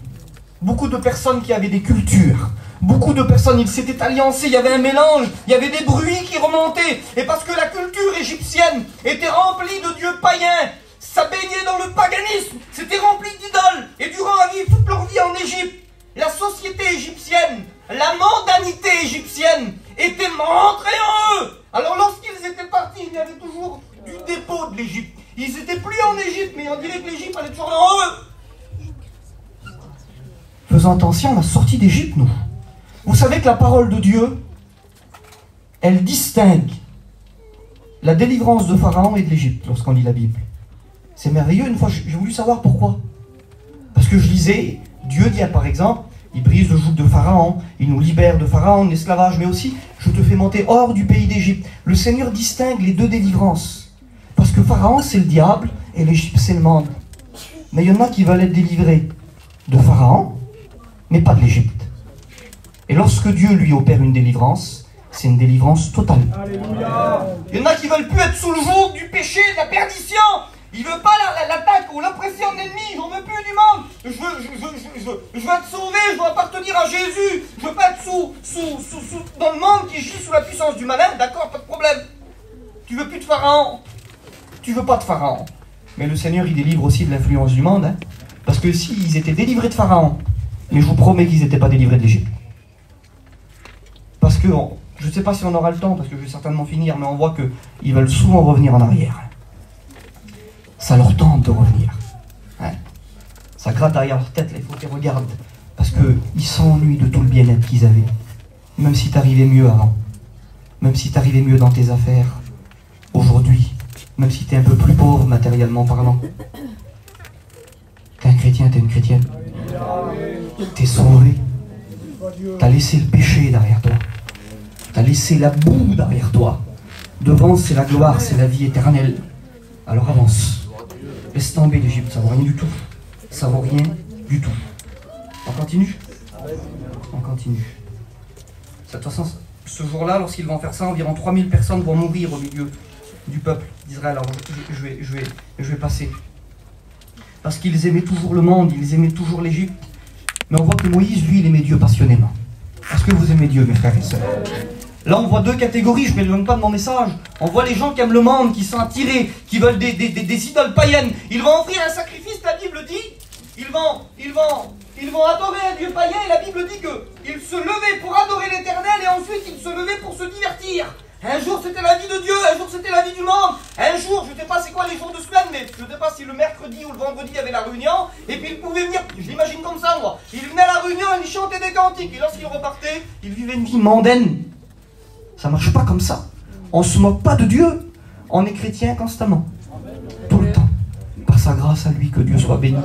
Beaucoup de personnes qui avaient des cultures. Beaucoup de personnes, ils s'étaient alliancés, il y avait un mélange, il y avait des bruits qui remontaient. Et parce que la culture égyptienne était remplie de dieux païens, ça baignait dans le paganisme, c'était rempli d'idoles. Et durant la vie, toute leur vie en Égypte, la société égyptienne, la mondanité égyptienne était rentrée en eux. Alors lorsqu'ils étaient partis, il y avait toujours du dépôt de l'Égypte. Ils n'étaient plus en Égypte, mais on dirait que l'Égypte allait toujours en eux. Faisant attention à la sortie d'Égypte, nous. Vous savez que la parole de Dieu, elle distingue la délivrance de Pharaon et de l'Égypte lorsqu'on lit la Bible. C'est merveilleux. Une fois, j'ai voulu savoir pourquoi. Parce que je lisais, Dieu dit, par exemple, il brise le joug de Pharaon, il nous libère de Pharaon, de l'esclavage, mais aussi, je te fais monter hors du pays d'Égypte. Le Seigneur distingue les deux délivrances. Parce que Pharaon, c'est le diable, et l'Égypte, c'est le monde. Mais il y en a qui veulent être délivrés de Pharaon, mais pas de l'Égypte. Et lorsque Dieu lui opère une délivrance, c'est une délivrance totale. Alléluia. Il y en a qui veulent plus être sous le joug du péché, de la perdition. Il veut pas l'attaque ou l'oppression de l'ennemi. J'en veux plus du monde. Je veux être sauvé. Je veux appartenir à Jésus. Je veux pas être dans le monde qui gît sous la puissance du malin. D'accord, pas de problème. Tu veux plus de Pharaon. Tu veux pas de Pharaon. Mais le Seigneur, il délivre aussi de l'influence du monde. Hein, parce que s'ils étaient délivrés de Pharaon, mais je vous promets qu'ils n'étaient pas délivrés de l'Égypte. Parce que, je ne sais pas si on aura le temps, parce que je vais certainement finir, mais on voit qu'ils veulent souvent revenir en arrière. Ça leur tente de revenir. Hein. Ça gratte derrière leur tête, là, il faut qu'ils regardent. Parce qu'ils s'ennuient de tout le bien-être qu'ils avaient. Même si t'arrivais mieux avant. Même si t'arrivais mieux dans tes affaires. Aujourd'hui. Même si t'es un peu plus pauvre, matériellement parlant. T'es un chrétien, t'es une chrétienne. T'es sauvé. T'as laissé le péché derrière toi. T'as laissé la boue derrière toi. Devant, c'est la gloire, c'est la vie éternelle. Alors avance. Laisse tomber l'Égypte, ça vaut rien du tout. Ça vaut rien du tout. On continue? On continue. De toute façon, ce jour-là, lorsqu'ils vont faire ça, environ 3000 personnes vont mourir au milieu du peuple d'Israël. Alors je vais passer. Parce qu'ils aimaient toujours le monde, ils aimaient toujours l'Égypte. Mais on voit que Moïse, lui, il aimait Dieu passionnément. Est-ce que vous aimez Dieu, mes frères et sœurs? Là, on voit deux catégories, je ne m'éloigne pas de mon message. On voit les gens qui aiment le monde, qui sont attirés, qui veulent des idoles païennes. Ils vont offrir un sacrifice, la Bible dit. Ils vont adorer un Dieu païen, et la Bible dit qu'ils se levaient pour adorer l'Éternel, et ensuite ils se levaient pour se divertir. Un jour c'était la vie de Dieu, un jour c'était la vie du monde. Un jour, je ne sais pas c'est quoi les jours de semaine, mais je ne sais pas si le mercredi ou le vendredi il y avait la réunion, et puis ils pouvaient venir, je l'imagine comme ça moi. Ils venaient à la réunion, ils chantaient des cantiques, et lorsqu'ils repartaient, ils vivaient une vie mondaine. Ça marche pas comme ça. On se moque pas de Dieu. On est chrétien constamment. Tout le temps. Par sa grâce à lui, que Dieu soit béni.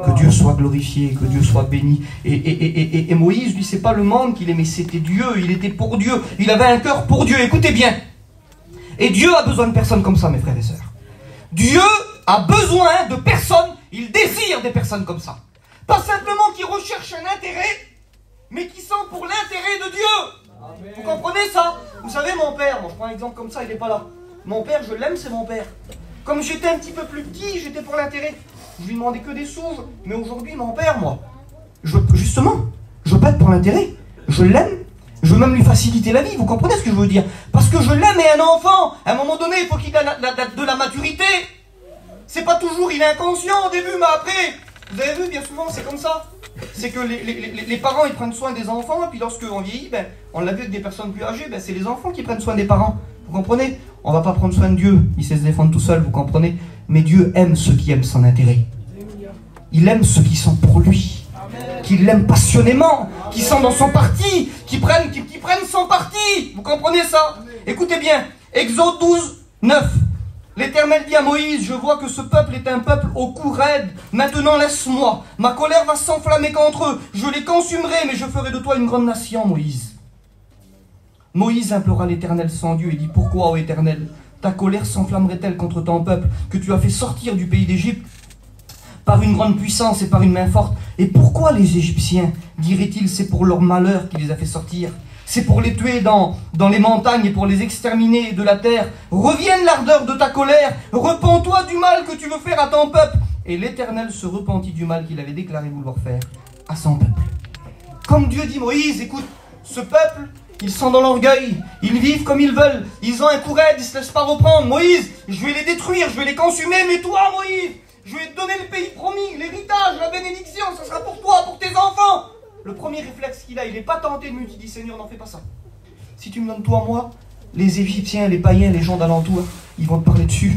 Que Dieu soit glorifié, que Dieu soit béni. Et Moïse, lui, c'est pas le monde qu'il aimait, c'était Dieu. Il était pour Dieu. Il avait un cœur pour Dieu. Écoutez bien. Et Dieu a besoin de personnes comme ça, mes frères et sœurs. Dieu a besoin de personnes. Il désire des personnes comme ça. Pas simplement qui recherchent un intérêt, mais qui sont pour l'intérêt de Dieu. Vous comprenez ça? Vous savez, mon père, moi je prends un exemple comme ça, il n'est pas là. Mon père, je l'aime, c'est mon père. Comme j'étais un petit peu plus petit, j'étais pour l'intérêt. Je lui demandais que des sous. Mais aujourd'hui, mon père, moi, justement, je veux pas être pour l'intérêt. Je l'aime. Je veux même lui faciliter la vie. Vous comprenez ce que je veux dire? Parce que je l'aime et un enfant, à un moment donné, il faut qu'il ait de la maturité. C'est pas toujours, il est inconscient au début, mais après, vous avez vu, bien souvent, c'est comme ça. C'est que les parents, ils prennent soin des enfants, et puis lorsqu'on vieillit, ben, on l'a vu avec des personnes plus âgées, ben, c'est les enfants qui prennent soin des parents. Vous comprenez? On va pas prendre soin de Dieu, il sait se défendre tout seul, vous comprenez? Mais Dieu aime ceux qui aiment son intérêt. Il aime ceux qui sont pour lui, qui l'aiment passionnément, qui sont dans son parti, qui prennent son parti. Vous comprenez ça? Écoutez bien, Exode 12, 9. L'Éternel dit à Moïse, je vois que ce peuple est un peuple au cou raide. Maintenant laisse-moi. Ma colère va s'enflammer contre eux. Je les consumerai, mais je ferai de toi une grande nation, Moïse. Moïse implora l'Éternel sans Dieu et dit, pourquoi, ô Éternel, ta colère s'enflammerait-elle contre ton peuple que tu as fait sortir du pays d'Égypte par une grande puissance et par une main forte? Et pourquoi les Égyptiens, diraient-ils, c'est pour leur malheur qui les a fait sortir? C'est pour les tuer dans les montagnes et pour les exterminer de la terre. Revienne l'ardeur de ta colère. Repens-toi du mal que tu veux faire à ton peuple. Et l'Éternel se repentit du mal qu'il avait déclaré vouloir faire à son peuple. Comme Dieu dit, Moïse, écoute, ce peuple, ils sont dans l'orgueil. Ils vivent comme ils veulent. Ils ont un coup raide, ils ne se laissent pas reprendre. Moïse, je vais les détruire, je vais les consumer. Mais toi, Moïse, je vais te donner le pays promis, l'héritage, la bénédiction. Ça sera pour toi, pour tes enfants. Le premier réflexe qu'il a, il n'est pas tenté de lui, il dit, Seigneur, n'en fais pas ça. Si tu me donnes toi, moi, les Égyptiens, les païens, les gens d'alentour, ils vont te parler dessus.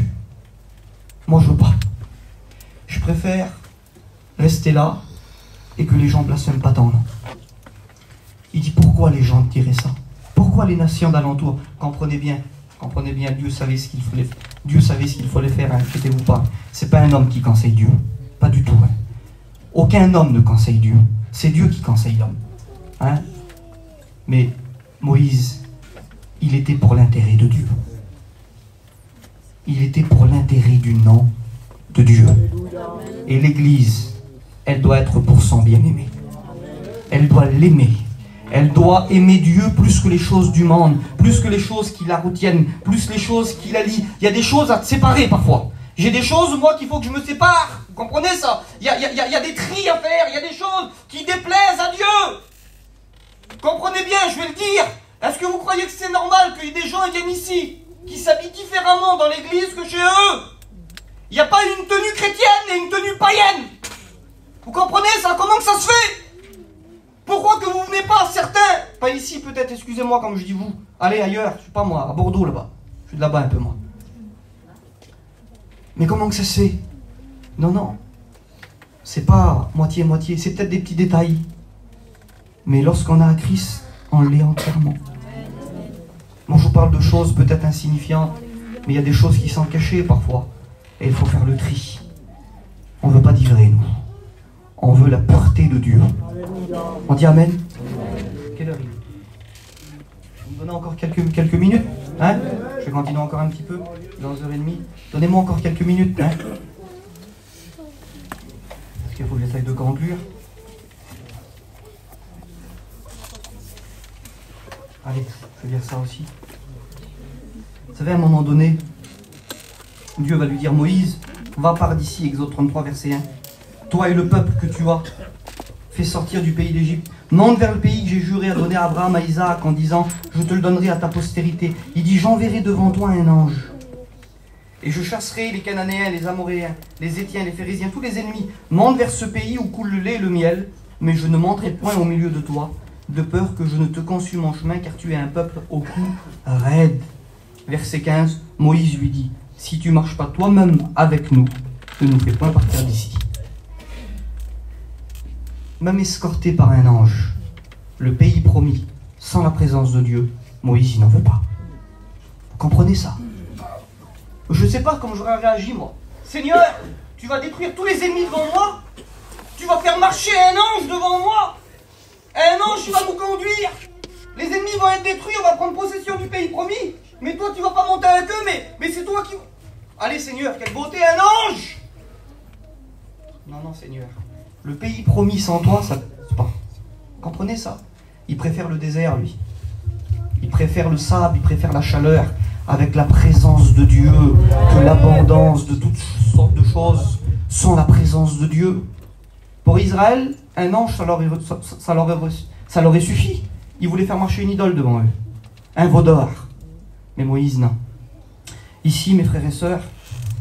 Moi, je veux pas. Je préfère rester là et que les gens ne blasphèment pas ton nom. Il dit, pourquoi les gens diraient ça? Pourquoi les nations d'alentour? Comprenez bien, Comprenez bien, Dieu savait ce qu'il fallait, Dieu savait ce qu'il fallait faire, inquiétez-vous pas. C'est pas un homme qui conseille Dieu, pas du tout. Hein. Aucun homme ne conseille Dieu, c'est Dieu qui conseille l'homme. Hein? Mais Moïse, il était pour l'intérêt de Dieu. Il était pour l'intérêt du nom de Dieu. Et l'Église, elle doit être pour son bien-aimé. Elle doit l'aimer. Elle doit aimer Dieu plus que les choses du monde, plus que les choses qui la retiennent, plus les choses qui la lient. Il y a des choses à te séparer parfois. J'ai des choses, moi, qu'il faut que je me sépare. Vous comprenez ça? Il y a des tris à faire, il y a des choses qui déplaisent à Dieu. Comprenez bien, je vais le dire. Est-ce que vous croyez que c'est normal qu'il y ait des gens qui viennent ici, qui s'habillent différemment dans l'église que chez eux? Il n'y a pas une tenue chrétienne et une tenue païenne. Vous comprenez ça? Comment que ça se fait? Pourquoi que vous venez pas, certains? Pas ici peut-être, excusez-moi comme je dis vous. Allez ailleurs, je sais pas moi, à Bordeaux là-bas. Je suis de là-bas un peu moi. Mais comment que ça se fait? Non, non. C'est pas moitié-moitié, c'est peut-être des petits détails. Mais lorsqu'on a à Christ, on l'est entièrement. Moi je vous parle de choses peut-être insignifiantes, mais il y a des choses qui sont cachées parfois. Et il faut faire le tri. On ne veut pas d'ivrer, nous. On veut la pureté de Dieu. On dit Amen. Quelle heure il est? Vous me donnez encore quelques minutes, hein? Je vais continuer encore un petit peu, dans 1h30. Donnez-moi encore quelques minutes, hein? Parce qu'il faut que j'essaye de conclure. Allez, je vais dire ça aussi. Vous savez, à un moment donné, Dieu va lui dire, Moïse, va par d'ici, Exode 33, verset 1. Toi et le peuple que tu as fait sortir du pays d'Égypte, monte vers le pays que j'ai juré à donner à Abraham, à Isaac, en disant, je te le donnerai à ta postérité. Il dit, j'enverrai devant toi un ange. Et je chasserai les Cananéens, les Amoréens, les Étiens, les Phérésiens, tous les ennemis. Monte vers ce pays où coule le lait et le miel, mais je ne monterai point au milieu de toi, de peur que je ne te consume en chemin, car tu es un peuple au cou raide. Verset 15, Moïse lui dit, si tu ne marches pas toi-même avec nous, ne nous fais point partir d'ici. Même escorté par un ange, le pays promis, sans la présence de Dieu, Moïse, il n'en veut pas. Vous comprenez ça? Je ne sais pas comment j'aurais réagi, moi. Seigneur, tu vas détruire tous les ennemis devant moi? Tu vas faire marcher un ange devant moi? Un ange qui va nous conduire? Les ennemis vont être détruits, on va prendre possession du pays promis. Mais toi, tu vas pas monter avec eux, mais c'est toi qui... Allez, Seigneur, quelle beauté, un ange! Non, non, Seigneur. Le pays promis sans toi, ça... c'est pas... Vous comprenez ça? Il préfère le désert, lui. Il préfère le sable, il préfère la chaleur, avec la présence de Dieu, que l'abondance de toutes sortes de choses sans la présence de Dieu. Pour Israël, un ange, ça leur aurait suffi. Ils voulaient faire marcher une idole devant eux. Un veau d'or. Mais Moïse, non. Ici, mes frères et sœurs,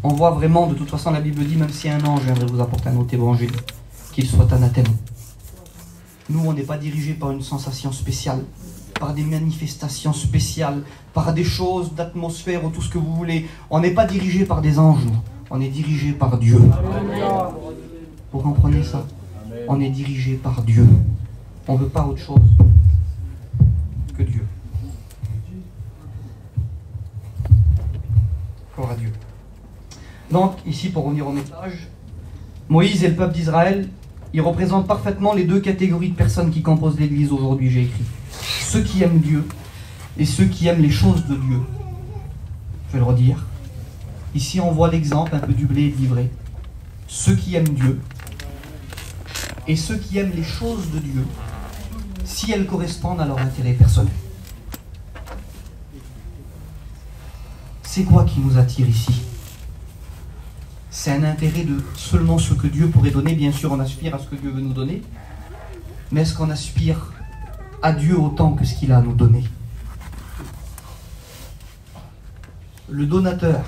on voit vraiment, de toute façon, la Bible dit, même si un ange viendrait vous apporter un autre évangile, qu'il soit anathème. Nous, on n'est pas dirigés par une sensation spéciale, par des manifestations spéciales, par des choses d'atmosphère ou tout ce que vous voulez. On n'est pas dirigés par des anges, nous. On est dirigés par Dieu. Vous comprenez ça? On est dirigé par Dieu. On ne veut pas autre chose que Dieu. Gloire à Dieu. Donc, ici, pour revenir au message, Moïse et le peuple d'Israël, ils représentent parfaitement les deux catégories de personnes qui composent l'Église aujourd'hui, j'ai écrit. Ceux qui aiment Dieu et ceux qui aiment les choses de Dieu. Je vais le redire. Ici, on voit l'exemple un peu du blé et de l'ivraie. Ceux qui aiment Dieu et ceux qui aiment les choses de Dieu, si elles correspondent à leur intérêt personnel. C'est quoi qui nous attire ici? C'est un intérêt de seulement ce que Dieu pourrait donner. Bien sûr, on aspire à ce que Dieu veut nous donner. Mais est-ce qu'on aspire à Dieu autant que ce qu'il a à nous donner? Le donateur,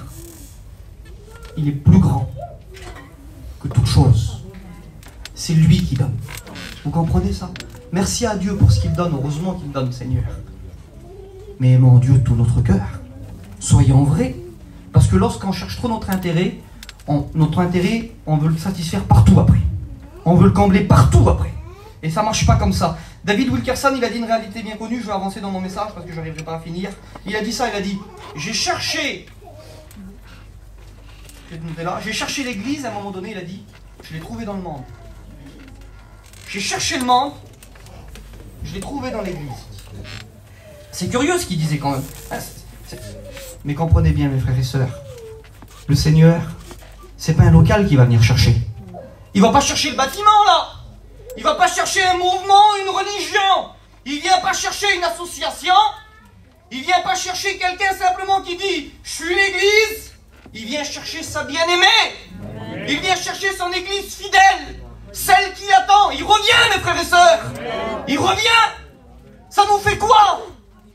il est plus grand que toute chose. C'est lui qui donne. Vous comprenez ça? Merci à Dieu pour ce qu'il donne. Heureusement qu'il donne, Seigneur. Mais aimons Dieu de tout notre cœur. Soyons vrais. Parce que lorsqu'on cherche trop notre intérêt, on veut le satisfaire partout après. On veut le combler partout après. Et ça ne marche pas comme ça. David Wilkerson, il a dit une réalité bien connue, je vais avancer dans mon message parce que je n'arriverai pas à finir. Il a dit ça, il a dit, j'ai cherché l'église, à un moment donné, il a dit, je l'ai trouvé dans le monde. J'ai cherché le monde, je l'ai trouvé dans l'église. C'est curieux ce qu'il disait quand même. Mais comprenez bien, mes frères et sœurs, le Seigneur, c'est pas un local qui va venir chercher. Il va pas chercher le bâtiment là. Il va pas chercher un mouvement, une religion. Il vient pas chercher une association. Il vient pas chercher quelqu'un simplement qui dit « Je suis l'église ». Il vient chercher sa bien-aimée. Il vient chercher son église fidèle. Celle qui attend. Il revient, mes frères et sœurs. Il revient. Ça nous fait quoi?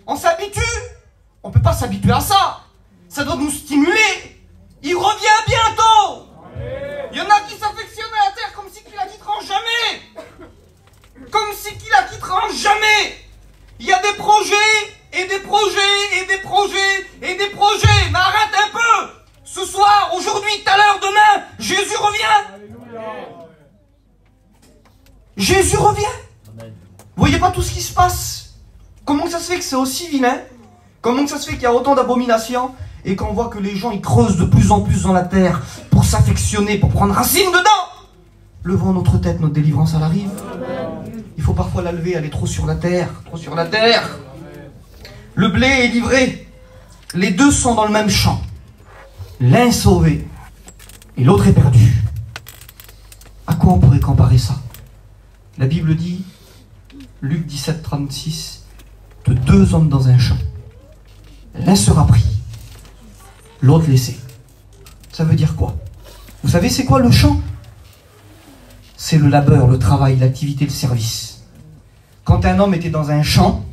On s'habitue? On peut pas s'habituer à ça. Ça doit nous stimuler. Il revient bientôt. Il y en a qui s'affectionnent à la terre comme si qu'ils la quitteront jamais. Comme si qu'ils la quitteront jamais. Il y a des projets, et des projets, et des projets, et des projets. Mais arrête un peu. Ce soir, aujourd'hui, tout à l'heure, demain, Jésus revient. Jésus revient. Vous voyez pas tout ce qui se passe? Comment ça se fait que c'est aussi vilain? Comment ça se fait qu'il y a autant d'abominations? Et qu'on voit que les gens, ils creusent de plus en plus dans la terre pour s'affectionner, pour prendre racine dedans. Levons notre tête, notre délivrance, elle arrive. Il faut parfois la lever, elle est trop sur la terre. Trop sur la terre. Le blé est livré. Les deux sont dans le même champ. L'un est sauvé et l'autre est perdu. À quoi on pourrait comparer ça? La Bible dit, Luc 17, 36, de deux hommes dans un champ. L'un sera pris, l'autre laissé. Ça veut dire quoi? Vous savez c'est quoi le champ? C'est le labeur, le travail, l'activité, le service. Quand un homme était dans un champ,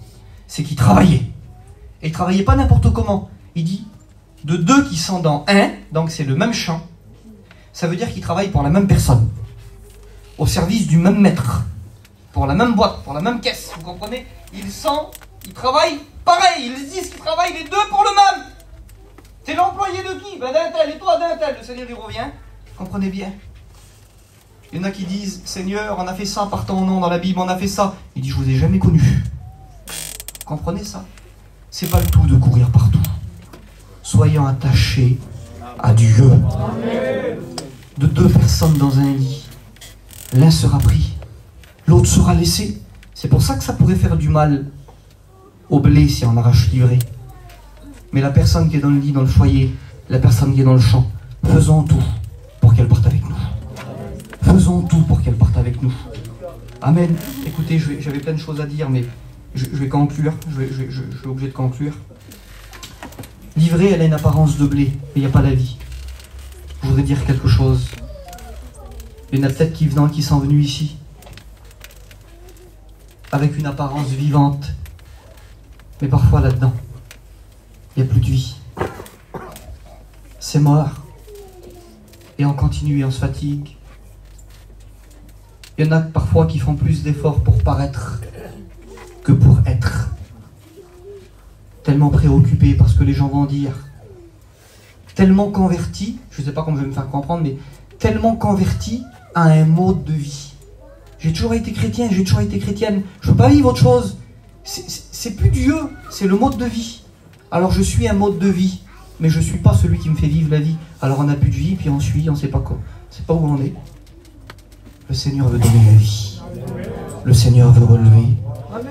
c'est qu'il travaillait. Et il ne travaillait pas n'importe comment. Il dit, de deux qui sont dans un, donc c'est le même champ, ça veut dire qu'ils travaillent pour la même personne, au service du même maître, pour la même boîte, pour la même caisse, vous comprenez? Ils travaillent pareil, ils disent qu'ils travaillent les deux pour le même. C'est l'employé de qui? Ben d'un tel, et toi d'un tel. Le Seigneur il revient, comprenez bien. Il y en a qui disent, Seigneur, on a fait ça par ton nom dans la Bible, on a fait ça. Il dit, je vous ai jamais connu. Comprenez ça? C'est pas le tout de courir partout. Soyons attachés à Dieu. De deux personnes dans un lit, l'un sera pris, l'autre sera laissé. C'est pour ça que ça pourrait faire du mal au blé si on arrache l'ivraie. Mais la personne qui est dans le lit, dans le foyer, la personne qui est dans le champ, faisons tout pour qu'elle parte avec nous. Faisons tout pour qu'elle parte avec nous. Amen. Écoutez, j'avais plein de choses à dire, mais je vais conclure. Je suis obligé de conclure. L'ivraie, elle a une apparence de blé, mais il n'y a pas la vie. Je voudrais dire quelque chose. Il y en a peut-être qui sont venus ici avec une apparence vivante, mais parfois là-dedans, il n'y a plus de vie. C'est mort. Et on continue et on se fatigue. Il y en a parfois qui font plus d'efforts pour paraître que pour être. Tellement préoccupés par ce que les gens vont dire. Tellement convertis, je ne sais pas comment je vais me faire comprendre, mais tellement convertis à un mode de vie. J'ai toujours été chrétien, j'ai toujours été chrétienne. Je ne veux pas vivre autre chose. C'est plus Dieu, c'est le mode de vie. Alors je suis un mode de vie, mais je ne suis pas celui qui me fait vivre la vie. Alors on n'a plus de vie, puis on suit, on ne sait pas quoi. On ne sait pas où on est. Le Seigneur veut donner la vie. Le Seigneur veut relever.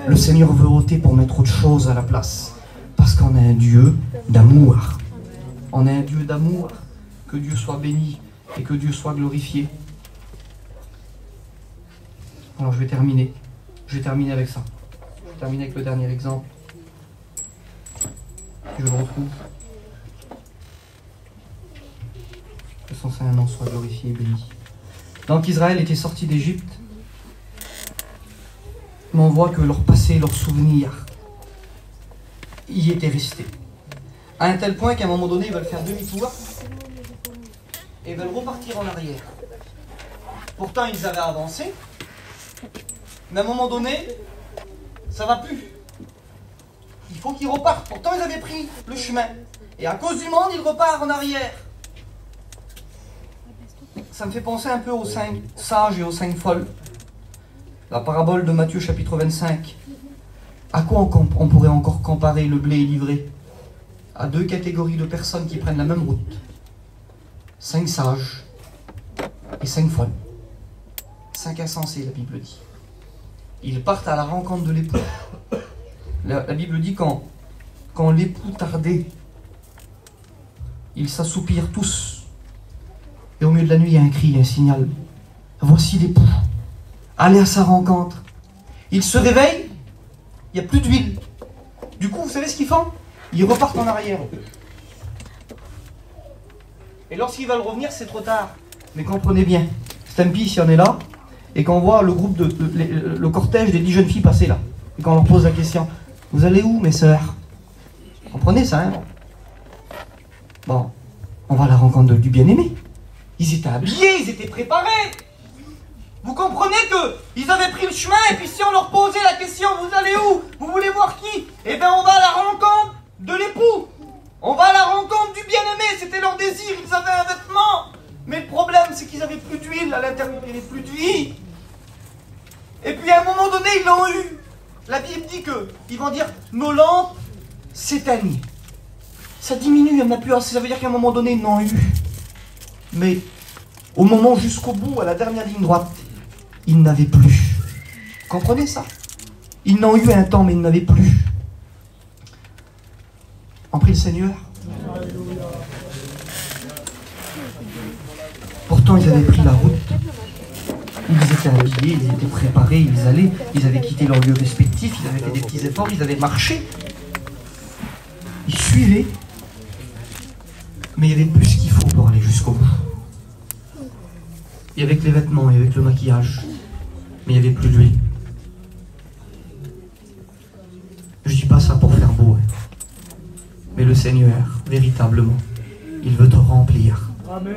Le Seigneur veut ôter pour mettre autre chose à la place. Parce qu'on a un Dieu d'amour. On a un Dieu d'amour. Que Dieu soit béni et que Dieu soit glorifié. Alors je vais terminer. Je vais terminer avec ça. Je vais terminer avec le dernier exemple. Je le retrouve. Que son Saint-Nom soit glorifié et béni. Donc Israël était sorti d'Égypte. Mais on voit que leur passé, leur souvenir, y était resté. À un tel point qu'à un moment donné, ils veulent faire demi-tour et ils veulent repartir en arrière. Pourtant, ils avaient avancé, mais à un moment donné, ça ne va plus. Il faut qu'ils repartent. Pourtant, ils avaient pris le chemin. Et à cause du monde, ils repartent en arrière. Ça me fait penser un peu aux 5 sages et aux 5 folles. la parabole de Matthieu chapitre 25. À quoi on pourrait encore comparer le blé et l'ivraie? À deux catégories de personnes qui prennent la même route. 5 sages et 5 folles. 5 insensés, la Bible dit. Ils partent à la rencontre de l'époux. La Bible dit quand l'époux tardait, ils s'assoupirent tous. Et au milieu de la nuit, il y a un cri, un signal. Voici l'époux. Allez à sa rencontre. Ils se réveillent, il n'y a plus d'huile. Du coup, vous savez ce qu'ils font? Ils repartent en arrière. Et lorsqu'ils veulent revenir, c'est trop tard. Mais comprenez bien, Stampy, si on est là, et qu'on voit le groupe le cortège des 10 jeunes filles passer là, et qu'on leur pose la question, vous allez où, mes sœurs? Vous comprenez ça, hein? Bon, on va à la rencontre du bien-aimé. Ils étaient habillés, ils étaient préparés. Vous comprenez qu'ils avaient pris le chemin, et puis si on leur posait la question, vous allez où? Vous voulez voir qui? Eh bien, on va à la rencontre de l'époux. On va à la rencontre du bien-aimé, c'était leur désir, ils avaient un vêtement. Mais le problème, c'est qu'ils n'avaient plus d'huile à l'intérieur, il n'y avait plus de vie. Et puis à un moment donné, ils l'ont eu. La Bible dit qu'ils vont dire, nos lampes s'éteignent. Ça diminue, il n'y en a plus assez, ça veut dire qu'à un moment donné, ils l'ont eu. Mais au moment jusqu'au bout, à la dernière ligne droite, ils n'avaient plus. Vous comprenez ça? Ils n'ont eu un temps, mais ils n'avaient plus. En prie le Seigneur. Pourtant, ils avaient pris la route. Ils étaient habillés, ils étaient préparés, ils allaient, ils avaient quitté leurs lieux respectifs, ils avaient fait des petits efforts, ils avaient marché. Ils suivaient. Mais il y avait plus ce qu'il faut pour aller jusqu'au bout. Et avec les vêtements et avec le maquillage. Mais il n'y avait plus de lui. Je dis pas ça pour faire beau. Mais le Seigneur, véritablement, il veut te remplir. Amen.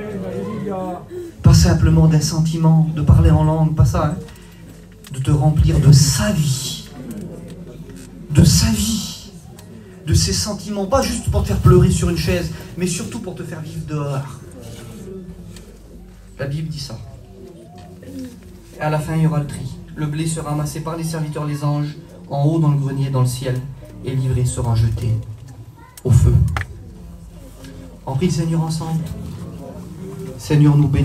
Pas simplement d'un sentiment, de parler en langue, pas ça. Hein. De te remplir de sa vie. De sa vie. De ses sentiments. Pas juste pour te faire pleurer sur une chaise, mais surtout pour te faire vivre dehors. La Bible dit ça. Et à la fin, il y aura le tri. Le blé sera amassé par les serviteurs, les anges, en haut dans le grenier, dans le ciel, et l'ivraie sera jetée au feu. On prie le Seigneur ensemble. Seigneur, nous bénissons.